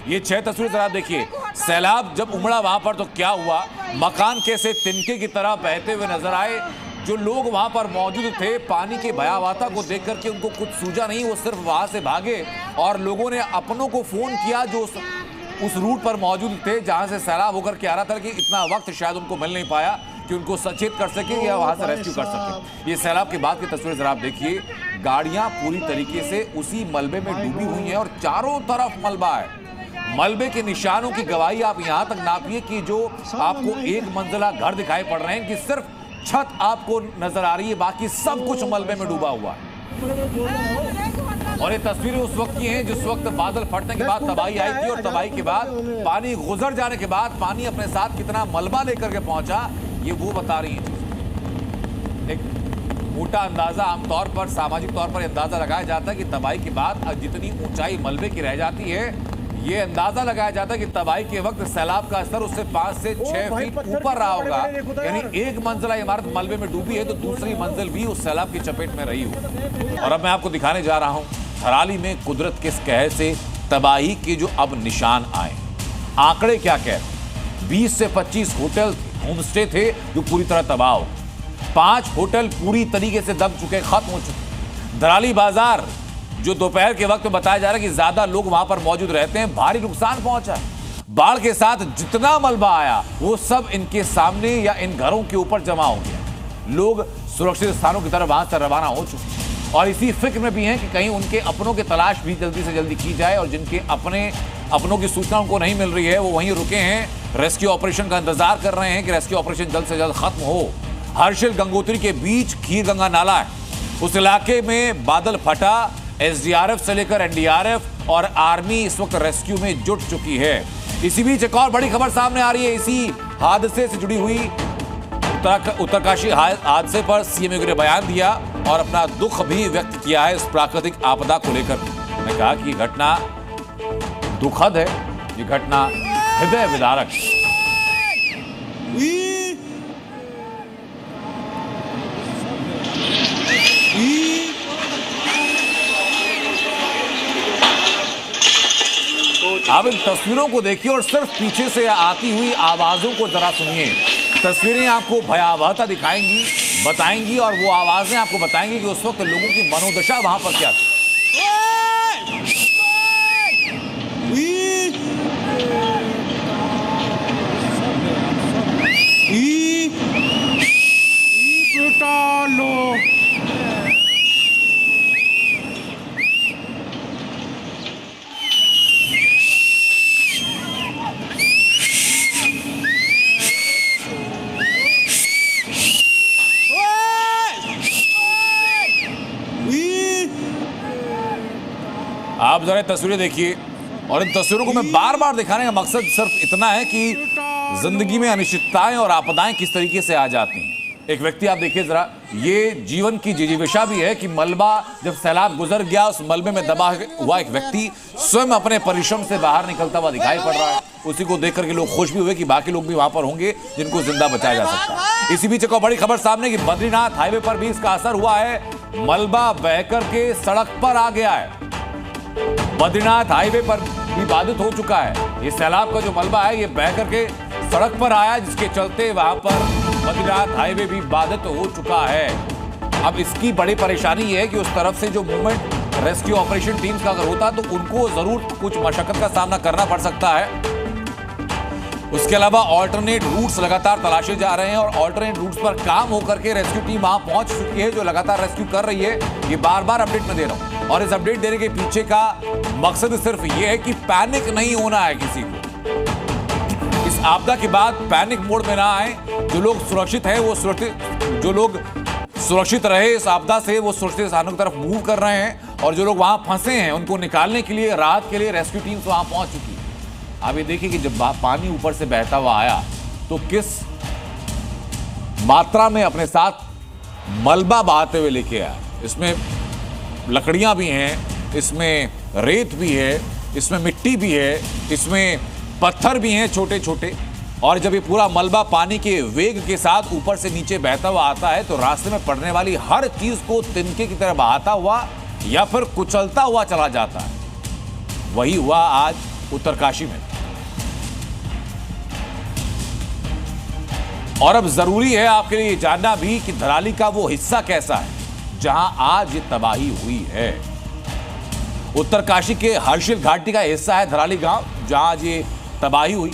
ये 6 तस्वीर जरा देखिए। सैलाब जब उमड़ा वहां पर तो क्या हुआ, मकान कैसे तिनके की तरह बहते हुए नजर आए। जो लोग वहां पर मौजूद थे पानी की भयावहता को देख करके उनको कुछ सूझा नहीं, वो सिर्फ वहां से भागे और लोगों ने अपनों को फोन किया जो उस रूट पर मौजूद थे जहां से सैलाब होकर के आ रहा था, कि इतना वक्त शायद उनको मिल नहीं पाया कि उनको सचेत कर सके या वहां से रेस्क्यू कर सके। ये सैलाब के बाद की तस्वीर जरा आप देखिए। गाड़ियां पूरी तरीके से उसी मलबे में डूबी हुई हैं और चारों तरफ मलबा है। मलबे के निशानों की गवाही आप यहां तक नापिए कि जो आपको एक मंजिला घर दिखाई पड़ रहे हैं कि सिर्फ छत आपको नजर आ रही है, बाकी सब कुछ मलबे में डूबा हुआ है। और ये तस्वीरें उस वक्त की हैं जिस वक्त बादल फटने के बाद तबाही आई थी और तबाही के बाद पानी गुजर जाने के बाद पानी अपने साथ कितना मलबा लेकर के पहुंचा ये वो बता रही है। एक मोटा अंदाजा आमतौर पर सामाजिक तौर पर अंदाजा लगाया जाता है कि तबाही के बाद जितनी ऊंचाई मलबे की रह जाती है, ये अंदाजा लगाया जाता है कि तबाही के वक्त सैलाब का असर उससे 5 से 6 फीट ऊपर रहा होगा। यानी एक मंजिला इमारत मलबे में डूबी है तो दूसरी मंजिल भी उस सैलाब की चपेट में रही हो। और अब मैं आपको दिखाने जा रहा हूं थराली में कुदरत के कहर से तबाही के जो अब निशान आए। आंकड़े क्या कह रहे, 20 से 25 होटल होम स्टे थे जो पूरी तरह तबाह हो। 5 होटल पूरी तरीके से दब चुके, खत्म हो चुके। दराली बाजार जो दोपहर के वक्त में बताया जा रहा है कि ज्यादा लोग वहां पर मौजूद रहते हैं, भारी नुकसान पहुंचा है। बाढ़ के साथ जितना मलबा आया वो सब इनके सामने या इन घरों के ऊपर जमा हो गया। लोग सुरक्षित स्थानों की तरफ वहां से रवाना हो चुके हैं और इसी फिक्र में भी हैं कि कहीं उनके अपनों की तलाश भी जल्दी से जल्दी की जाए। और जिनके अपनों की सूचना उनको नहीं मिल रही है वो वहीं रुके हैं, रेस्क्यू ऑपरेशन का इंतजार कर रहे हैं कि रेस्क्यू ऑपरेशन जल्द से जल्द खत्म हो। हर्षिल गंगोत्री के बीच खीर गंगा नाला है, उस इलाके में बादल फटा। एसडीआरएफ से लेकर एनडीआरएफ और आर्मी इस वक्त रेस्क्यू में जुट चुकी है। इसी बीच एक और बड़ी खबर सामने आ रही है। इसी हादसे से जुड़ी हुई उत्तरकाशी हादसे पर सीएम योगी ने बयान दिया और अपना दुख भी व्यक्त किया है इस प्राकृतिक आपदा को लेकर। उन्होंने कहा कि घटना दुखद है, ये घटना हृदय विदारक है। आप इन तस्वीरों को देखिए और सिर्फ पीछे से आती हुई आवाजों को जरा सुनिए। तस्वीरें आपको भयावहता दिखाएंगी, बताएंगी और वो आवाजें आपको बताएंगी कि उस वक्त लोगों की मनोदशा वहां पर क्या थी। आप जरा तस्वीरें देखिए और इन तस्वीरों को मैं बार बार दिखाने का मकसद सिर्फ इतना है कि जिंदगी में अनिश्चितताएं और आपदाएं किस तरीके से आ जाती हैं। एक व्यक्ति आप देखिए जरा, ये जीवन की जिजीविषा भी है कि मलबा जब सैलाब गुजर गया उस मलबे में दबा हुआ एक व्यक्ति स्वयं अपने परिश्रम से बाहर निकलता हुआ दिखाई पड़ रहा है। उसी को देख करके लोग खुश भी हुए कि बाकी लोग भी वहां पर होंगे जिनको जिंदा बचाया जा सकता है। इसी बीच एक और बड़ी खबर सामने कि बद्रीनाथ हाईवे पर भी इसका असर हुआ है। मलबा बहकर के सड़क पर आ गया है। बद्रीनाथ हाईवे पर भी बाधित हो चुका है। ये सैलाब का जो मलबा है ये बह करके सड़क पर आया, जिसके चलते वहां पर बद्रीनाथ हाईवे भी बाधित हो चुका है। अब इसकी बड़ी परेशानी ये है कि उस तरफ से जो मूवमेंट रेस्क्यू ऑपरेशन टीम्स का अगर होता तो उनको जरूर कुछ मशक्कत का सामना करना पड़ सकता है। उसके अलावा ऑल्टरनेट रूट्स लगातार तलाशे जा रहे हैं और ऑल्टरनेट रूट्स पर काम होकर के रेस्क्यू टीम वहां पहुंच चुकी है जो लगातार रेस्क्यू कर रही है। ये बार बार अपडेट में दे रहा हूं। और इस अपडेट देने के पीछे का मकसद सिर्फ यह है कि पैनिक नहीं होना है किसी को। इस आपदा के बाद पैनिक मोड में ना आए। जो लोग सुरक्षित हैं वो सुरक्षित, जो लोग सुरक्षित रहे इस आपदा से वो सुरक्षित स्थानों की तरफ मूव कर रहे हैं, और जो लोग वहां फंसे हैं उनको निकालने के लिए, राहत के लिए रेस्क्यू टीम्स वहां पहुंच चुकी है। आप ये देखिए कि जब पानी ऊपर से बहता हुआ आया तो किस मात्रा में अपने साथ मलबा बहाते हुए लेके आया। इसमें लकड़ियां भी हैं, इसमें रेत भी है, इसमें मिट्टी भी है, इसमें पत्थर भी हैं छोटे छोटे। और जब ये पूरा मलबा पानी के वेग के साथ ऊपर से नीचे बहता हुआ आता है तो रास्ते में पड़ने वाली हर चीज को तिनके की तरह बहाता हुआ या फिर कुचलता हुआ चला जाता है। वही हुआ आज उत्तरकाशी में। और अब जरूरी है आपके लिए जानना भी कि धराली का वो हिस्सा कैसा है जहां आज ये तबाही हुई है। उत्तरकाशी के हर्षिल घाटी का हिस्सा है धराली गांव, जहां आज ये तबाही हुई।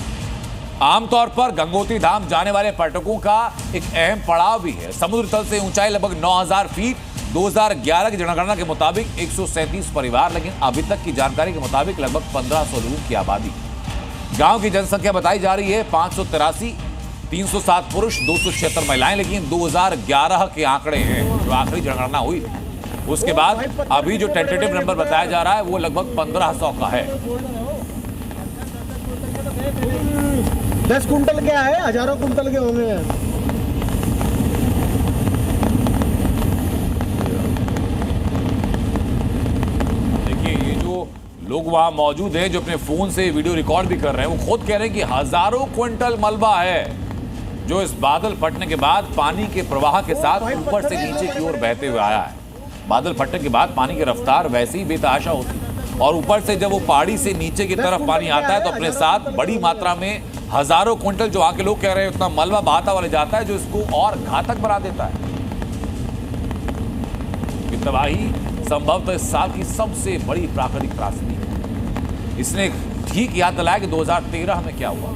आमतौर पर गंगोत्री धाम जाने वाले पर्यटकों का एक अहम पड़ाव भी है। समुद्र तल से ऊंचाई लगभग 9000 फीट। 2011 की जनगणना के मुताबिक 137 परिवार, लेकिन अभी तक की जानकारी के मुताबिक लगभग 1500 लोगों की आबादी। गांव की जनसंख्या बताई जा रही है 583, 307 पुरुष, 276 महिलाएं, लेकिन 2011 के आंकड़े हैं जो आखिरी जनगणना हुई थी। उसके बाद अभी जो टेंटेटिव नंबर बताया जा रहा है वो लगभग 1500 का है। 10 कुंटल क्या है, हजारों कुंटल के होंगे। लोग वहां मौजूद हैं जो अपने फोन से वीडियो रिकॉर्ड भी कर रहे हैं, वो खुद कह रहे हैं कि हजारों क्विंटल मलबा है जो इस बादल फटने के बाद पानी के प्रवाह के साथ ऊपर से नीचे की ओर बहते हुए आया है। बादल फटने के बाद पानी की रफ्तार वैसे ही बेतहाशा होती है, और ऊपर से जब वो पहाड़ी से नीचे की तरफ पानी आता है तो अपने साथ बड़ी मात्रा में हजारों क्विंटल, जो वहां के लोग कह रहे हैं, उतना मलबा बहाता हुआ ले जाता है जो इसको और घातक बना देता है। तबाही संभवतः इस साल की सबसे बड़ी प्राकृतिक त्रासदी है। इसने ठीक याद दिलाया कि 2013 में क्या हुआ।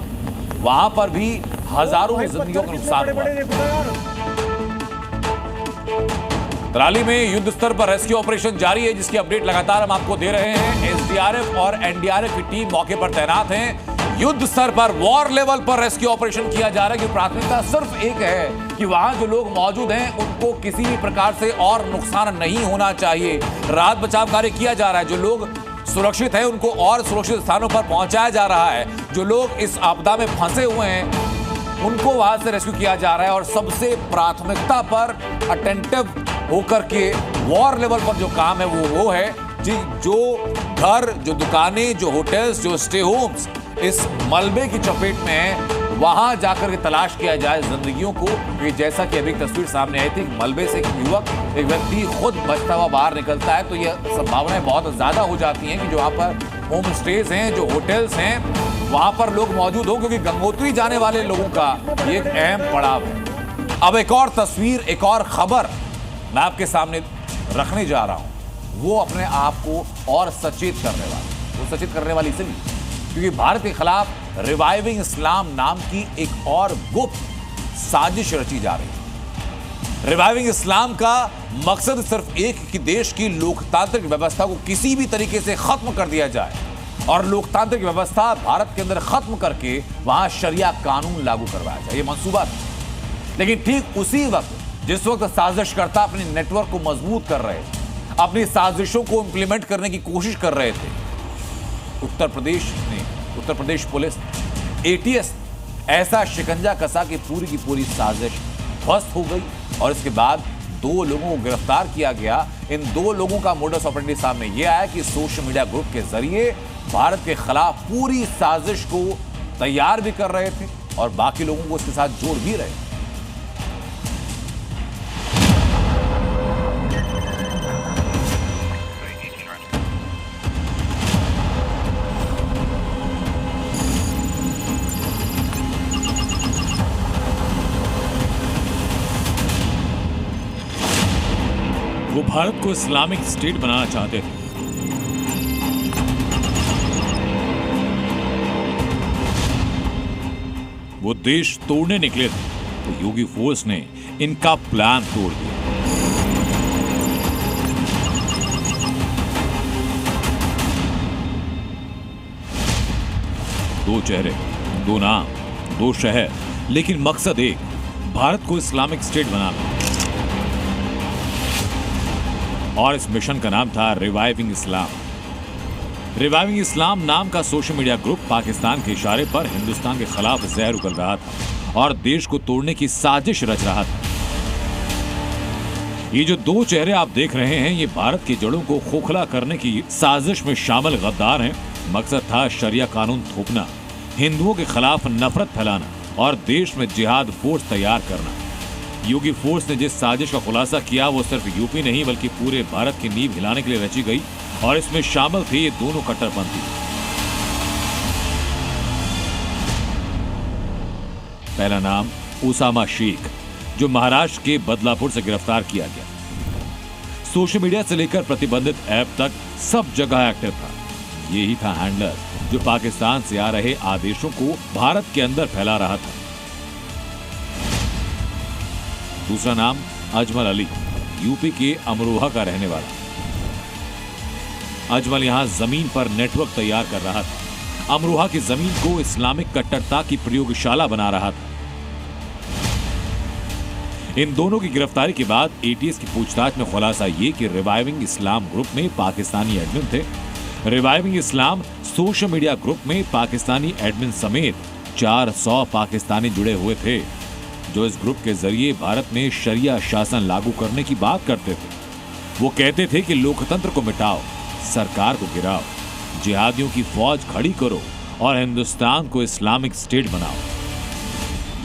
वहां पर भी हजारों जिंदगियों का नुकसान हुआ। तराली में युद्ध स्तर पर रेस्क्यू ऑपरेशन जारी है, जिसकी अपडेट लगातार हम आपको दे रहे हैं। एसडीआरएफ और एनडीआरएफ की टीम मौके पर तैनात है। युद्ध स्तर पर, वॉर लेवल पर रेस्क्यू ऑपरेशन किया जा रहा है, कि प्राथमिकता सिर्फ एक है कि वहां जो लोग मौजूद हैं उनको किसी भी प्रकार से और नुकसान नहीं होना चाहिए। राहत बचाव कार्य किया जा रहा है। जो लोग सुरक्षित हैं उनको और सुरक्षित स्थानों पर पहुंचाया जा रहा है। जो लोग इस आपदा में फंसे हुए हैं उनको वहां से रेस्क्यू किया जा रहा है। और सबसे प्राथमिकता पर अटेंटिव होकर के वॉर लेवल पर जो काम है वो है जो घर, जो दुकानें, जो होटल्स, जो स्टे होम्स इस मलबे की चपेट में है, वहां जाकर के तलाश किया जाए जिंदगियों को। कि जैसा कि अभी तस्वीर सामने आई थी, मलबे से एक युवक, एक व्यक्ति खुद बचता हुआ बाहर निकलता है, तो यह संभावनाएं बहुत ज्यादा हो जाती हैं कि जो वहां पर होम स्टेज हैं, जो होटल्स हैं, वहां पर लोग मौजूद हो, क्योंकि गंगोत्री जाने वाले लोगों का ये एक अहम पड़ाव है। अब एक और तस्वीर, एक और खबर मैं आपके सामने रखने जा रहा हूं। वो अपने आप को और सचेत करने वाली, वो सचेत करने वाली इसलिए क्योंकि भारत के खिलाफ रिवाइविंग इस्लाम नाम की एक और गुप्त साजिश रची जा रही है। रिवाइविंग इस्लाम का मकसद सिर्फ एक कि देश की लोकतांत्रिक व्यवस्था को किसी भी तरीके से खत्म कर दिया जाए, और लोकतांत्रिक व्यवस्था भारत के अंदर खत्म करके वहां शरिया कानून लागू करवाया जाए। ये मंसूबा था। लेकिन ठीक उसी वक्त जिस वक्त साजिशकर्ता अपने नेटवर्क को मजबूत कर रहे थे, अपनी साजिशों को इंप्लीमेंट करने की कोशिश कर रहे थे, उत्तर प्रदेश पुलिस, एटीएस ऐसा शिकंजा कसा कि पूरी की पूरी साजिश ध्वस्त हो गई। और इसके बाद 2 लोगों को गिरफ्तार किया गया। इन 2 लोगों का मोडस ऑपरेंडी सामने यह आया कि सोशल मीडिया ग्रुप के जरिए भारत के खिलाफ पूरी साजिश को तैयार भी कर रहे थे और बाकी लोगों को इसके साथ जोड़ भी रहे थे। वो भारत को इस्लामिक स्टेट बनाना चाहते थे। वो देश तोड़ने निकले थे, तो योगी फोर्स ने इनका प्लान तोड़ दिया। दो चेहरे, दो नाम, दो शहर, लेकिन मकसद एक, भारत को इस्लामिक स्टेट बनाना। और इस मिशन का नाम था रिवाइविंग इस्लाम। रिवाइविंग इस्लाम नाम का सोशल मीडिया ग्रुप पाकिस्तान के इशारे पर हिंदुस्तान के खिलाफ जहर उगल रहा था और देश को तोड़ने की साजिश रच रहा था। ये जो दो चेहरे आप देख रहे हैं, ये भारत की जड़ों को खोखला करने की साजिश में शामिल गद्दार हैं। मकसद था शरिया कानून थोपना, हिंदुओं के खिलाफ नफरत फैलाना और देश में जिहाद फोर्स तैयार करना। योगी फोर्स ने जिस साजिश का खुलासा किया वो सिर्फ यूपी नहीं बल्कि पूरे भारत की नींव हिलाने के लिए रची गई और इसमें शामिल थे ये दोनों कट्टरपंथी। पहला नाम उसामा शेख, जो महाराष्ट्र के बदलापुर से गिरफ्तार किया गया। सोशल मीडिया से लेकर प्रतिबंधित ऐप तक सब जगह एक्टिव था। यही था हैंडलर जो पाकिस्तान से आ रहे आदेशों को भारत के अंदर फैला रहा था। दूसरा नाम अजमल अली, यूपी के अमरोहा का रहने वाला। अजमल यहां जमीन पर नेटवर्क तैयार कर रहा था। अमरोहा की जमीन को इस्लामिक कट्टरता की प्रयोगशाला बना रहा था। इन दोनों की गिरफ्तारी के बाद एटीएस की पूछताछ में खुलासा ये कि रिवाइविंग इस्लाम ग्रुप में पाकिस्तानी एडमिन थे। रिवाइविंग इस्लाम सोशल मीडिया ग्रुप में पाकिस्तानी एडमिन समेत 400 पाकिस्तानी जुड़े हुए थे, जो इस ग्रुप के जरिए भारत में शरिया शासन लागू करने की बात करते थे। वो कहते थे कि लोकतंत्र को मिटाओ, सरकार को गिराओ, जिहादियों की फौज खड़ी करो और हिंदुस्तान को इस्लामिक स्टेट बनाओ।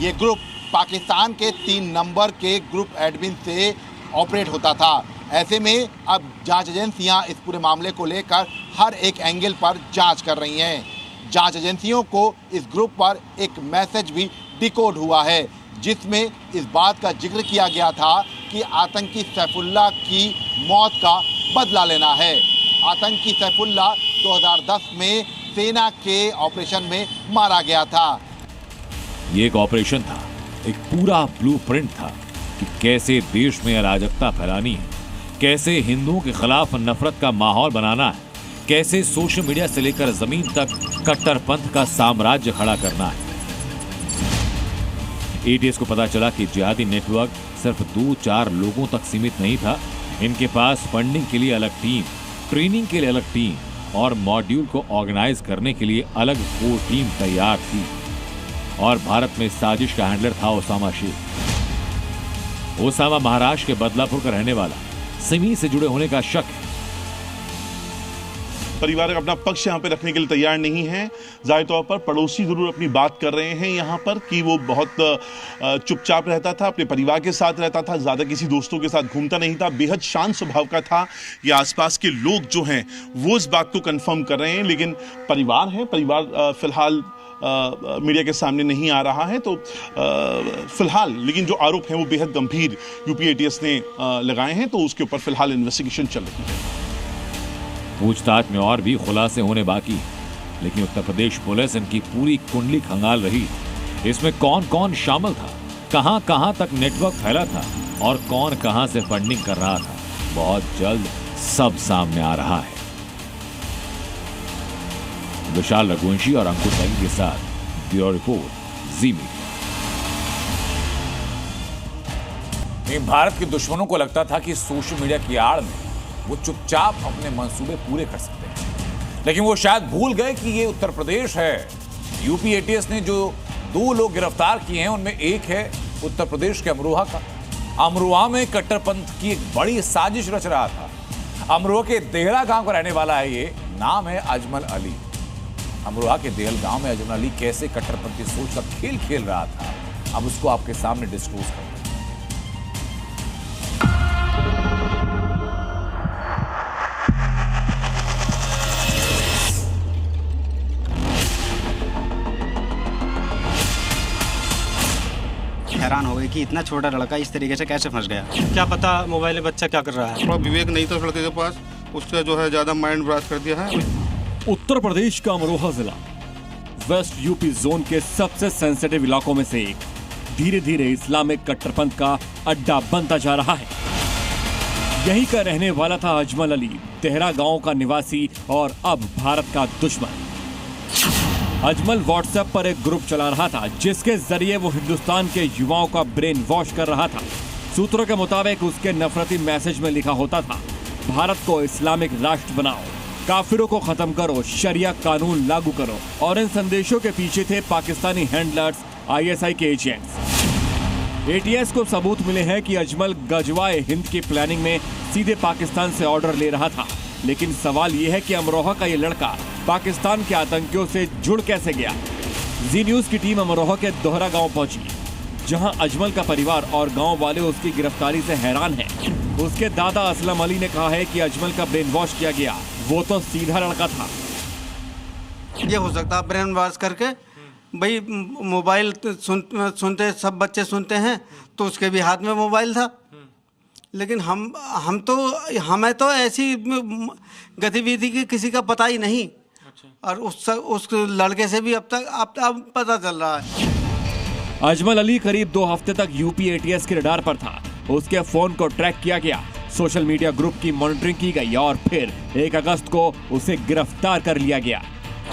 ये ग्रुप पाकिस्तान के 3 नंबर के ग्रुप एडमिन से ऑपरेट होता था। ऐसे में अब जांच एजेंसियां इस पूरे मामले को लेकर हर एक एंगल पर जांच कर रही हैं। जांच एजेंसियों को इस ग्रुप पर एक मैसेज भी डिकोड हुआ है, जिसमें इस बात का जिक्र किया गया था कि आतंकी सैफुल्लाह की मौत का बदला लेना है। आतंकी सैफुल्लाह 2010 में सेना के ऑपरेशन में मारा गया था। ये एक ऑपरेशन था, एक पूरा ब्लूप्रिंट था कि कैसे देश में अराजकता फैलानी है, कैसे हिंदुओं के खिलाफ नफरत का माहौल बनाना है, कैसे सोशल मीडिया से लेकर जमीन तक कट्टरपंथ का साम्राज्य खड़ा करना है। एटीएस को पता चला कि जिहादी नेटवर्क सिर्फ 2-4 लोगों तक सीमित नहीं था। इनके पास फंडिंग के लिए अलग टीम, ट्रेनिंग के लिए अलग टीम और मॉड्यूल को ऑर्गेनाइज करने के लिए अलग 4 टीम तैयार थी। और भारत में साजिश का हैंडलर था उसामा शेख। उसामा महाराष्ट्र के बदलापुर का रहने वाला, सिमी से जुड़े होने का शक है। परिवार अपना पक्ष यहाँ पे रखने के लिए तैयार नहीं है। जाहिर तौर पर पड़ोसी जरूर अपनी बात कर रहे हैं यहाँ पर कि वो बहुत चुपचाप रहता था, अपने परिवार के साथ रहता था, ज़्यादा किसी दोस्तों के साथ घूमता नहीं था, बेहद शांत स्वभाव का था। ये आसपास के लोग जो हैं वो इस बात को कंफर्म कर रहे हैं, लेकिन परिवार है, परिवार फिलहाल मीडिया के सामने नहीं आ रहा है। तो फिलहाल लेकिन जो आरोप हैं वो बेहद गंभीर यूपी एटीएस ने लगाए हैं, तो उसके ऊपर फिलहाल इन्वेस्टिगेशन चल रही है। पूछताछ में और भी खुलासे होने बाकी हैं, लेकिन उत्तर प्रदेश पुलिस इनकी पूरी कुंडली खंगाल रही। इसमें कौन कौन शामिल था, कहां कहां तक नेटवर्क फैला था और कौन कहां से फंडिंग कर रहा था, बहुत जल्द सब सामने आ रहा है। विशाल रघुवंशी और अंकुर सैनी के साथ ब्यूरो रिपोर्ट, जी मीडिया। भारत के दुश्मनों को लगता था कि सोशल मीडिया की आड़ में वो चुपचाप अपने मंसूबे पूरे कर सकते हैं, लेकिन वो शायद भूल गए कि ये उत्तर प्रदेश है। यूपी एटीएस ने जो 2 लोग गिरफ्तार किए हैं उनमें एक है उत्तर प्रदेश के अमरोहा का। अमरोहा में कट्टरपंथ की एक बड़ी साजिश रच रहा था। अमरोहा के देहरा गांव का रहने वाला है, ये नाम है अजमल अली। अमरोहा के देहल गांव में अजमल अली कैसे कट्टरपंथी सोच का खेल खेल रहा था, अब उसको आपके सामने डिस्क्लोज करते हैं। हैरान हो गए कि इतना छोटा लड़का इस तरीके से कैसे फंस गया। क्या पता मोबाइल में बच्चा क्या कर रहा है। थोड़ा विवेक नहीं था उस लड़के के पास, उससे जो है ज़्यादा माइंड ब्राश कर दिया है। उत्तर प्रदेश का अमरोहा जिला वेस्ट यूपी जोन के सबसे सेंसिटिव इलाकों में से एक, धीरे धीरे इस्लामिक कट्टरपंथ का अड्डा बनता जा रहा है। यहीं का रहने वाला था अजमल अली, देहरा गांव का निवासी और अब भारत का दुश्मन। अजमल व्हाट्सएप पर एक ग्रुप चला रहा था जिसके जरिए वो हिंदुस्तान के युवाओं का ब्रेन वॉश कर रहा था। सूत्रों के मुताबिक उसके नफरती मैसेज में लिखा होता था, भारत को इस्लामिक राष्ट्र बनाओ, काफिरों को खत्म करो, शरिया कानून लागू करो। और इन संदेशों के पीछे थे पाकिस्तानी हैंडलर्स, आईएसआई के एजेंट्स। एटीएस को सबूत मिले हैं कि अजमल गजवाए हिंद की प्लानिंग में सीधे पाकिस्तान से ऑर्डर ले रहा था। लेकिन सवाल यह है कि अमरोहा का ये लड़का पाकिस्तान के आतंकियों से जुड़ कैसे गया। जी न्यूज की टीम अमरोहा के दोहरा गांव पहुंची, जहां अजमल का परिवार और गांव वाले उसकी गिरफ्तारी से हैरान हैं। उसके दादा असलम अली ने कहा है कि अजमल का ब्रेन वॉश किया गया, वो तो सीधा लड़का था। ये हो सकता है ब्रेन वॉश करके, भाई मोबाइल सुनते सब बच्चे सुनते हैं, तो उसके भी हाथ में मोबाइल था। लेकिन हमें तो ऐसी गतिविधि की किसी का पता ही नहीं। और उस लड़के से भी अब तक पता चल रहा है। अजमल अली करीब 2 हफ्ते तक यूपी एटीएस के रडार पर था। उसके फोन को ट्रैक किया गया, सोशल मीडिया ग्रुप की मॉनिटरिंग की गई और फिर 1 अगस्त को उसे गिरफ्तार कर लिया गया।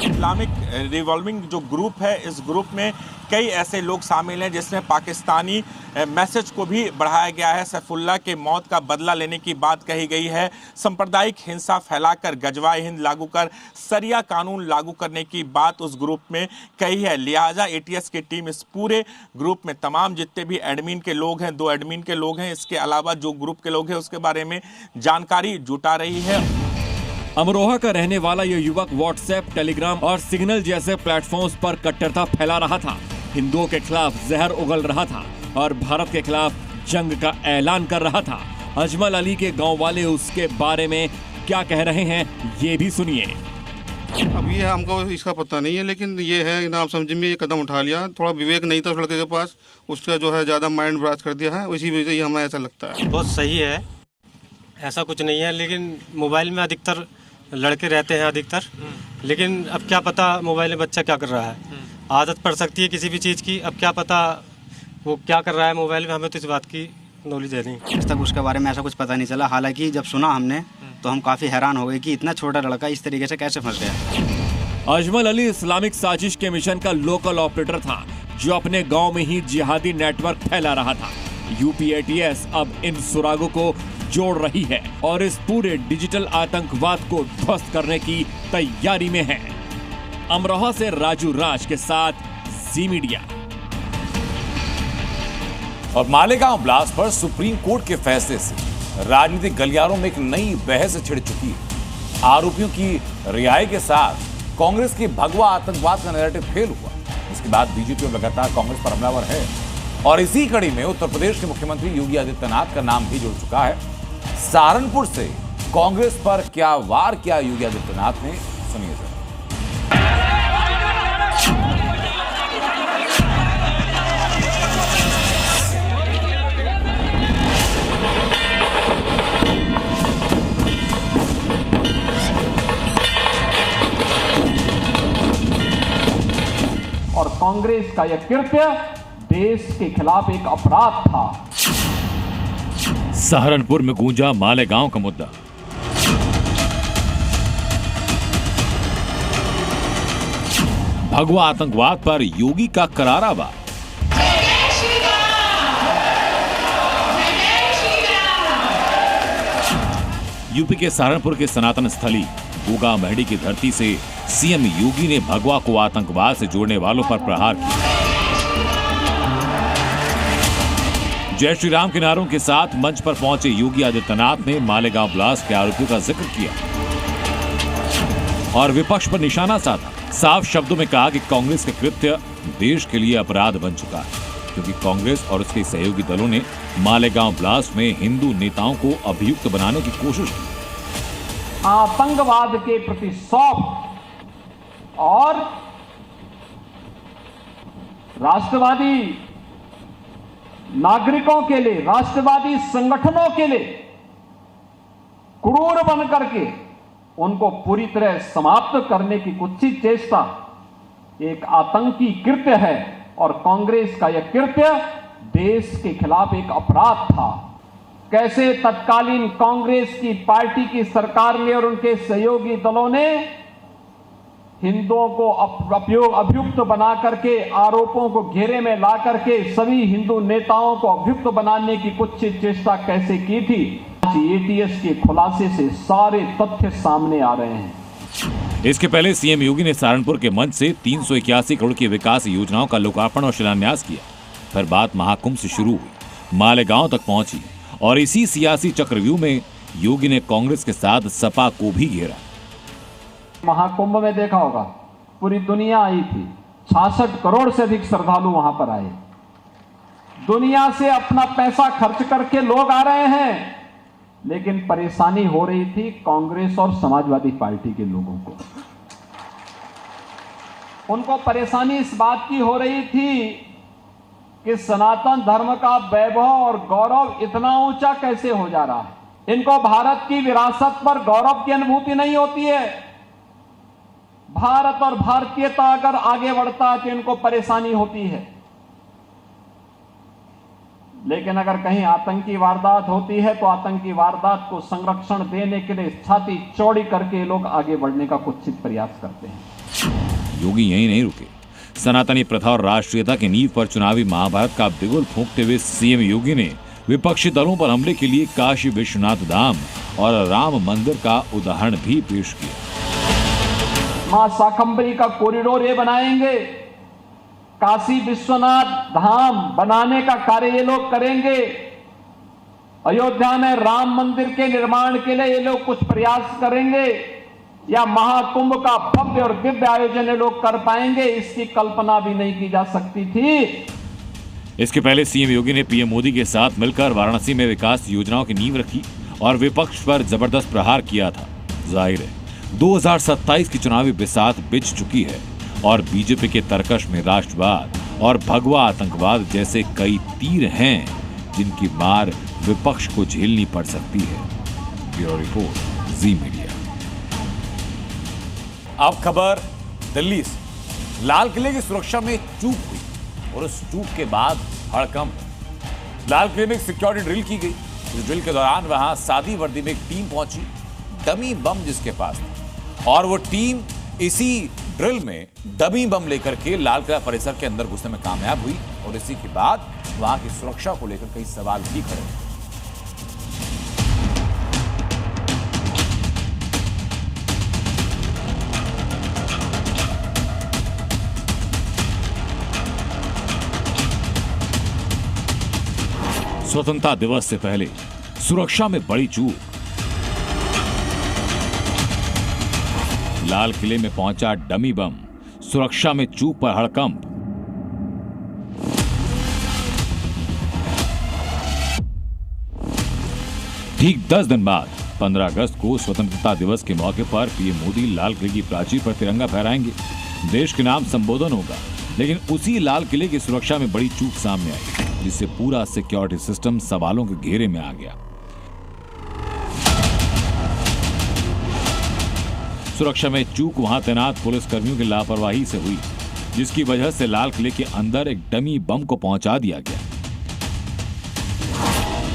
इस्लामिक रिवॉल्विंग जो ग्रुप है, इस ग्रुप में कई ऐसे लोग शामिल हैं जिसमें पाकिस्तानी मैसेज को भी बढ़ाया गया है। सैफुल्लाह के मौत का बदला लेने की बात कही गई है, सांप्रदायिक हिंसा फैलाकर गजवाए हिंद लागू कर शरिया कानून लागू करने की बात उस ग्रुप में कही है। लिहाजा एटीएस की टीम इस पूरे ग्रुप में तमाम जितने भी एडमिन के लोग हैं, 2 एडमिन के लोग हैं, इसके अलावा जो ग्रुप के लोग हैं उसके बारे में जानकारी जुटा रही है। अमरोहा का रहने वाला ये युवक व्हाट्सएप, टेलीग्राम और सिग्नल जैसे प्लेटफॉर्म्स पर कट्टरता फैला रहा था, हिंदुओं के खिलाफ जहर उगल रहा था और भारत के खिलाफ जंग का ऐलान कर रहा था। अजमल अली के गांव वाले उसके बारे में क्या कह रहे हैं, ये भी सुनिए। अब ये हमको इसका पता नहीं है, लेकिन ये है ना, आप समझिए ये कदम उठा लिया, थोड़ा विवेक नहीं था उस लड़के के पास, उसका जो है ज़्यादा माइंड ब्रास्ट कर दिया है, इसी वजह से हमें ऐसा लगता है। बहुत सही है, ऐसा कुछ नहीं है, लेकिन मोबाइल में अधिकतर लड़के रहते हैं अधिकतर, लेकिन अब क्या पता मोबाइल में बच्चा क्या कर रहा है। आदत पड़ सकती है किसी भी चीज़ की, अब क्या पता वो क्या कर रहा है मोबाइल में, हमें तो इस बात की नॉलेज है नहीं। आज तक उसके बारे में ऐसा कुछ पता नहीं चला। हालांकि जब सुना हमने तो हम काफ़ी हैरान हो गए कि इतना छोटा लड़का इस तरीके से कैसे फंस गया। अजमल अली इस्लामिक साजिश के मिशन का लोकल ऑपरेटर था, जो अपने गांव में ही जिहादी नेटवर्क फैला रहा था। यूपी एटीएस अब इन सुरागों को जोड़ रही है और इस पूरे डिजिटल आतंकवाद को ध्वस्त करने की तैयारी में है। अमरोहा से राजू राज के साथ जी मीडिया। और मालेगांव ब्लास्ट पर सुप्रीम कोर्ट के फैसले से राजनीतिक गलियारों में एक नई बहस छिड़ चुकी है। आरोपियों की रिहाई के साथ कांग्रेस की भगवा आतंकवाद का नैरेटिव फेल हुआ। इसके बाद बीजेपी अब लगातार कांग्रेस पर हमलावर है और इसी कड़ी में उत्तर प्रदेश के मुख्यमंत्री योगी आदित्यनाथ का नाम भी जुड़ चुका है। सहारनपुर से कांग्रेस पर क्या वार किया योगी आदित्यनाथ ने, सुनिए जरा। और कांग्रेस का यह कृत्य देश के खिलाफ एक अपराध था। सहारनपुर में गूंजा मालेगांव का मुद्दा। भगवा आतंकवाद पर योगी का करारा वार। यूपी के सहारनपुर के सनातन स्थली गोगा महड़ी की धरती से सीएम योगी ने भगवा को आतंकवाद से जोड़ने वालों पर प्रहार किया। जय श्री राम के नारों के साथ मंच पर पहुंचे योगी आदित्यनाथ ने मालेगांव ब्लास्ट के आरोपियों का जिक्र किया और विपक्ष पर निशाना साधा। साफ शब्दों में कहा कि कांग्रेस का कृत्य देश के लिए अपराध बन चुका है, क्योंकि कांग्रेस और उसके सहयोगी दलों ने मालेगांव ब्लास्ट में हिंदू नेताओं को अभियुक्त बनाने की कोशिश की। आतंकवाद के प्रति सौंप और राष्ट्रवादी नागरिकों के लिए, राष्ट्रवादी संगठनों के लिए क्रूर बन करके उनको पूरी तरह समाप्त करने की कुत्सित चेष्टा एक आतंकी कृत्य है और कांग्रेस का यह कृत्य देश के खिलाफ एक अपराध था। कैसे तत्कालीन कांग्रेस की पार्टी की सरकार ने और उनके सहयोगी दलों ने हिंदुओं को अभियुक्त बना करके, आरोपों को घेरे में ला करके सभी हिंदू नेताओं को अभियुक्त बनाने की कुत्सित चेष्टा कैसे की थी, एटीएस के खुलासे से सारे तथ्य सामने आ रहे हैं। इसके पहले सीएम योगी ने सहारनपुर के मंच से 381 करोड़ की विकास योजनाओं का लोकार्पण और शिलान्यास किया। फिर बात महाकुंभ से शुरू हुई, मालेगांव तक पहुंची और इसी सियासी चक्रव्यूह में योगी ने कांग्रेस के साथ सपा को भी घेरा। महाकुंभ में देखा होगा पूरी दुनिया आई थी, 66 करोड़ से अधिक श्रद्धालु वहां पर आए। दुनिया से अपना पैसा खर्च करके लोग आ रहे हैं, लेकिन परेशानी हो रही थी कांग्रेस और समाजवादी पार्टी के लोगों को। उनको परेशानी इस बात की हो रही थी कि सनातन धर्म का वैभव और गौरव इतना ऊंचा कैसे हो जा रहा है। इनको भारत की विरासत पर गौरव की अनुभूति नहीं होती है। भारत और भारतीयता अगर आगे बढ़ता है तो इनको परेशानी होती है, लेकिन अगर कहीं आतंकी वारदात होती है तो आतंकी वारदात को संरक्षण देने के लिए छाती चौड़ी करके लोग आगे बढ़ने का कुत्सित प्रयास करते हैं। योगी यहीं नहीं रुके। सनातनी प्रथा और राष्ट्रीयता की नींव पर चुनावी महाभारत का बिगुल फूंकते हुए सीएम योगी ने विपक्षी दलों पर हमले के लिए काशी विश्वनाथ धाम और राम मंदिर का उदाहरण भी पेश किया। मां शाकंभरी का कॉरिडोर ये बनाएंगे, काशी विश्वनाथ धाम बनाने का कार्य ये लोग करेंगे, अयोध्या में राम मंदिर के निर्माण के लिए ये लोग कुछ प्रयास करेंगे, या महाकुंभ का भव्य और दिव्य आयोजन ये लोग कर पाएंगे, इसकी कल्पना भी नहीं की जा सकती थी। इसके पहले सीएम योगी ने पीएम मोदी के साथ मिलकर वाराणसी में विकास योजनाओं की नींव रखी और विपक्ष पर जबरदस्त प्रहार किया था। जाहिर है 2027 की चुनावी बिसात बिछ चुकी है और बीजेपी के तरकश में राष्ट्रवाद और भगवा आतंकवाद जैसे कई तीर हैं जिनकी मार विपक्ष को झेलनी पड़ सकती है। ब्यूरो रिपोर्ट, जी मीडिया। अब खबर दिल्ली से। लाल किले की सुरक्षा में चूक हुई और उस चूक के बाद हड़कंप। लाल किले में सिक्योरिटी ड्रिल की गई। इस ड्रिल के दौरान वहां सादी वर्दी में एक टीम पहुंची, डमी बम जिसके पास था, और वो टीम इसी ड्रिल में डमी बम लेकर के लाल किला परिसर के अंदर घुसने में कामयाब हुई और इसी के बाद वहां की सुरक्षा को लेकर कई सवाल भी खड़े हुए। स्वतंत्रता दिवस से पहले सुरक्षा में बड़ी चूक। लाल किले में पहुंचा डमी बम, सुरक्षा में चूक पर हड़कंप। ठीक 10 दिन बाद 15 अगस्त को स्वतंत्रता दिवस के मौके पर पीएम मोदी लाल किले की प्राचीर पर तिरंगा फहराएंगे। देश के नाम संबोधन होगा, लेकिन उसी लाल किले की सुरक्षा में बड़ी चूक सामने आई, जिससे पूरा सिक्योरिटी सिस्टम सवालों के घेरे में आ गया। सुरक्षा में चूक वहां तैनात पुलिस कर्मियों की लापरवाही से हुई, जिसकी वजह से लाल किले के अंदर एक डमी बम को पहुंचा दिया गया।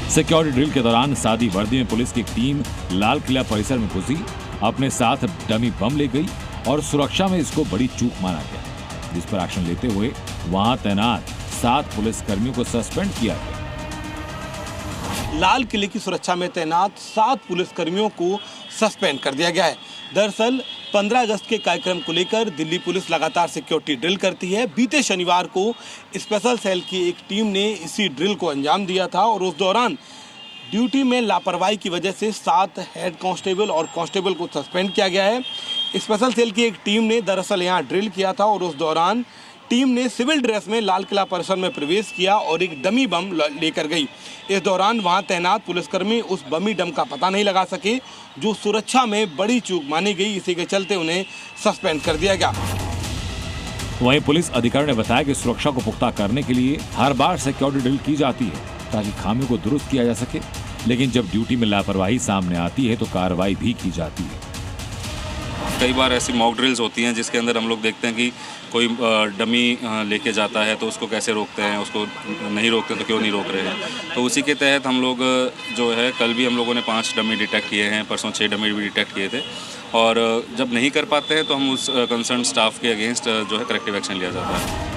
सिक्योरिटी ड्रिल के दौरान सादी वर्दी में पुलिस की टीम लाल किला परिसर में घुसी, अपने साथ डमी बम ले गई और सुरक्षा में इसको बड़ी चूक माना गया, जिस पर एक्शन लेते हुए वहां तैनात 7 पुलिस कर्मियों को सस्पेंड किया गया। लाल किले की सुरक्षा में तैनात 7 पुलिस कर्मियों को सस्पेंड कर दिया गया है। दरअसल 15 अगस्त के कार्यक्रम को लेकर दिल्ली पुलिस लगातार सिक्योरिटी ड्रिल करती है। बीते शनिवार को स्पेशल सेल की एक टीम ने इसी ड्रिल को अंजाम दिया था और उस दौरान ड्यूटी में लापरवाही की वजह से 7 हेड कांस्टेबल और कांस्टेबल को सस्पेंड किया गया है। स्पेशल सेल की एक टीम ने दरअसल यहां ड्रिल किया था और उस दौरान टीम ने सिविल ड्रेस में लाल किला परिसर में प्रवेश किया और एक डमी बम लेकर गई। इस दौरान वहां तैनात पुलिसकर्मी उस बमी डम का पता नहीं लगा सके, जो सुरक्षा में बड़ी चूक मानी गई। इसी के चलते उन्हें सस्पेंड कर दिया गया। वहीं पुलिस अधिकारी ने बताया कि सुरक्षा को पुख्ता करने के लिए हर बार सिक्योरिटी ड्रिल की जाती है ताकि खामियों को दुरुस्त किया जा सके, लेकिन जब ड्यूटी में लापरवाही सामने आती है तो कार्रवाई भी की जाती है। कई बार ऐसी मॉक ड्रिल्स होती हैं जिसके अंदर हम लोग देखते हैं कि कोई डमी लेके जाता है तो उसको कैसे रोकते हैं, उसको नहीं रोकते तो क्यों नहीं रोक रहे हैं। तो उसी के तहत हम लोग जो है कल भी हम लोगों ने 5 डमी डिटेक्ट किए हैं, परसों 6 डमी भी डिटेक्ट किए थे। और जब नहीं कर पाते हैं तो हम उस कंसर्न स्टाफ के अगेंस्ट जो है करेक्टिव एक्शन लिया जाता है।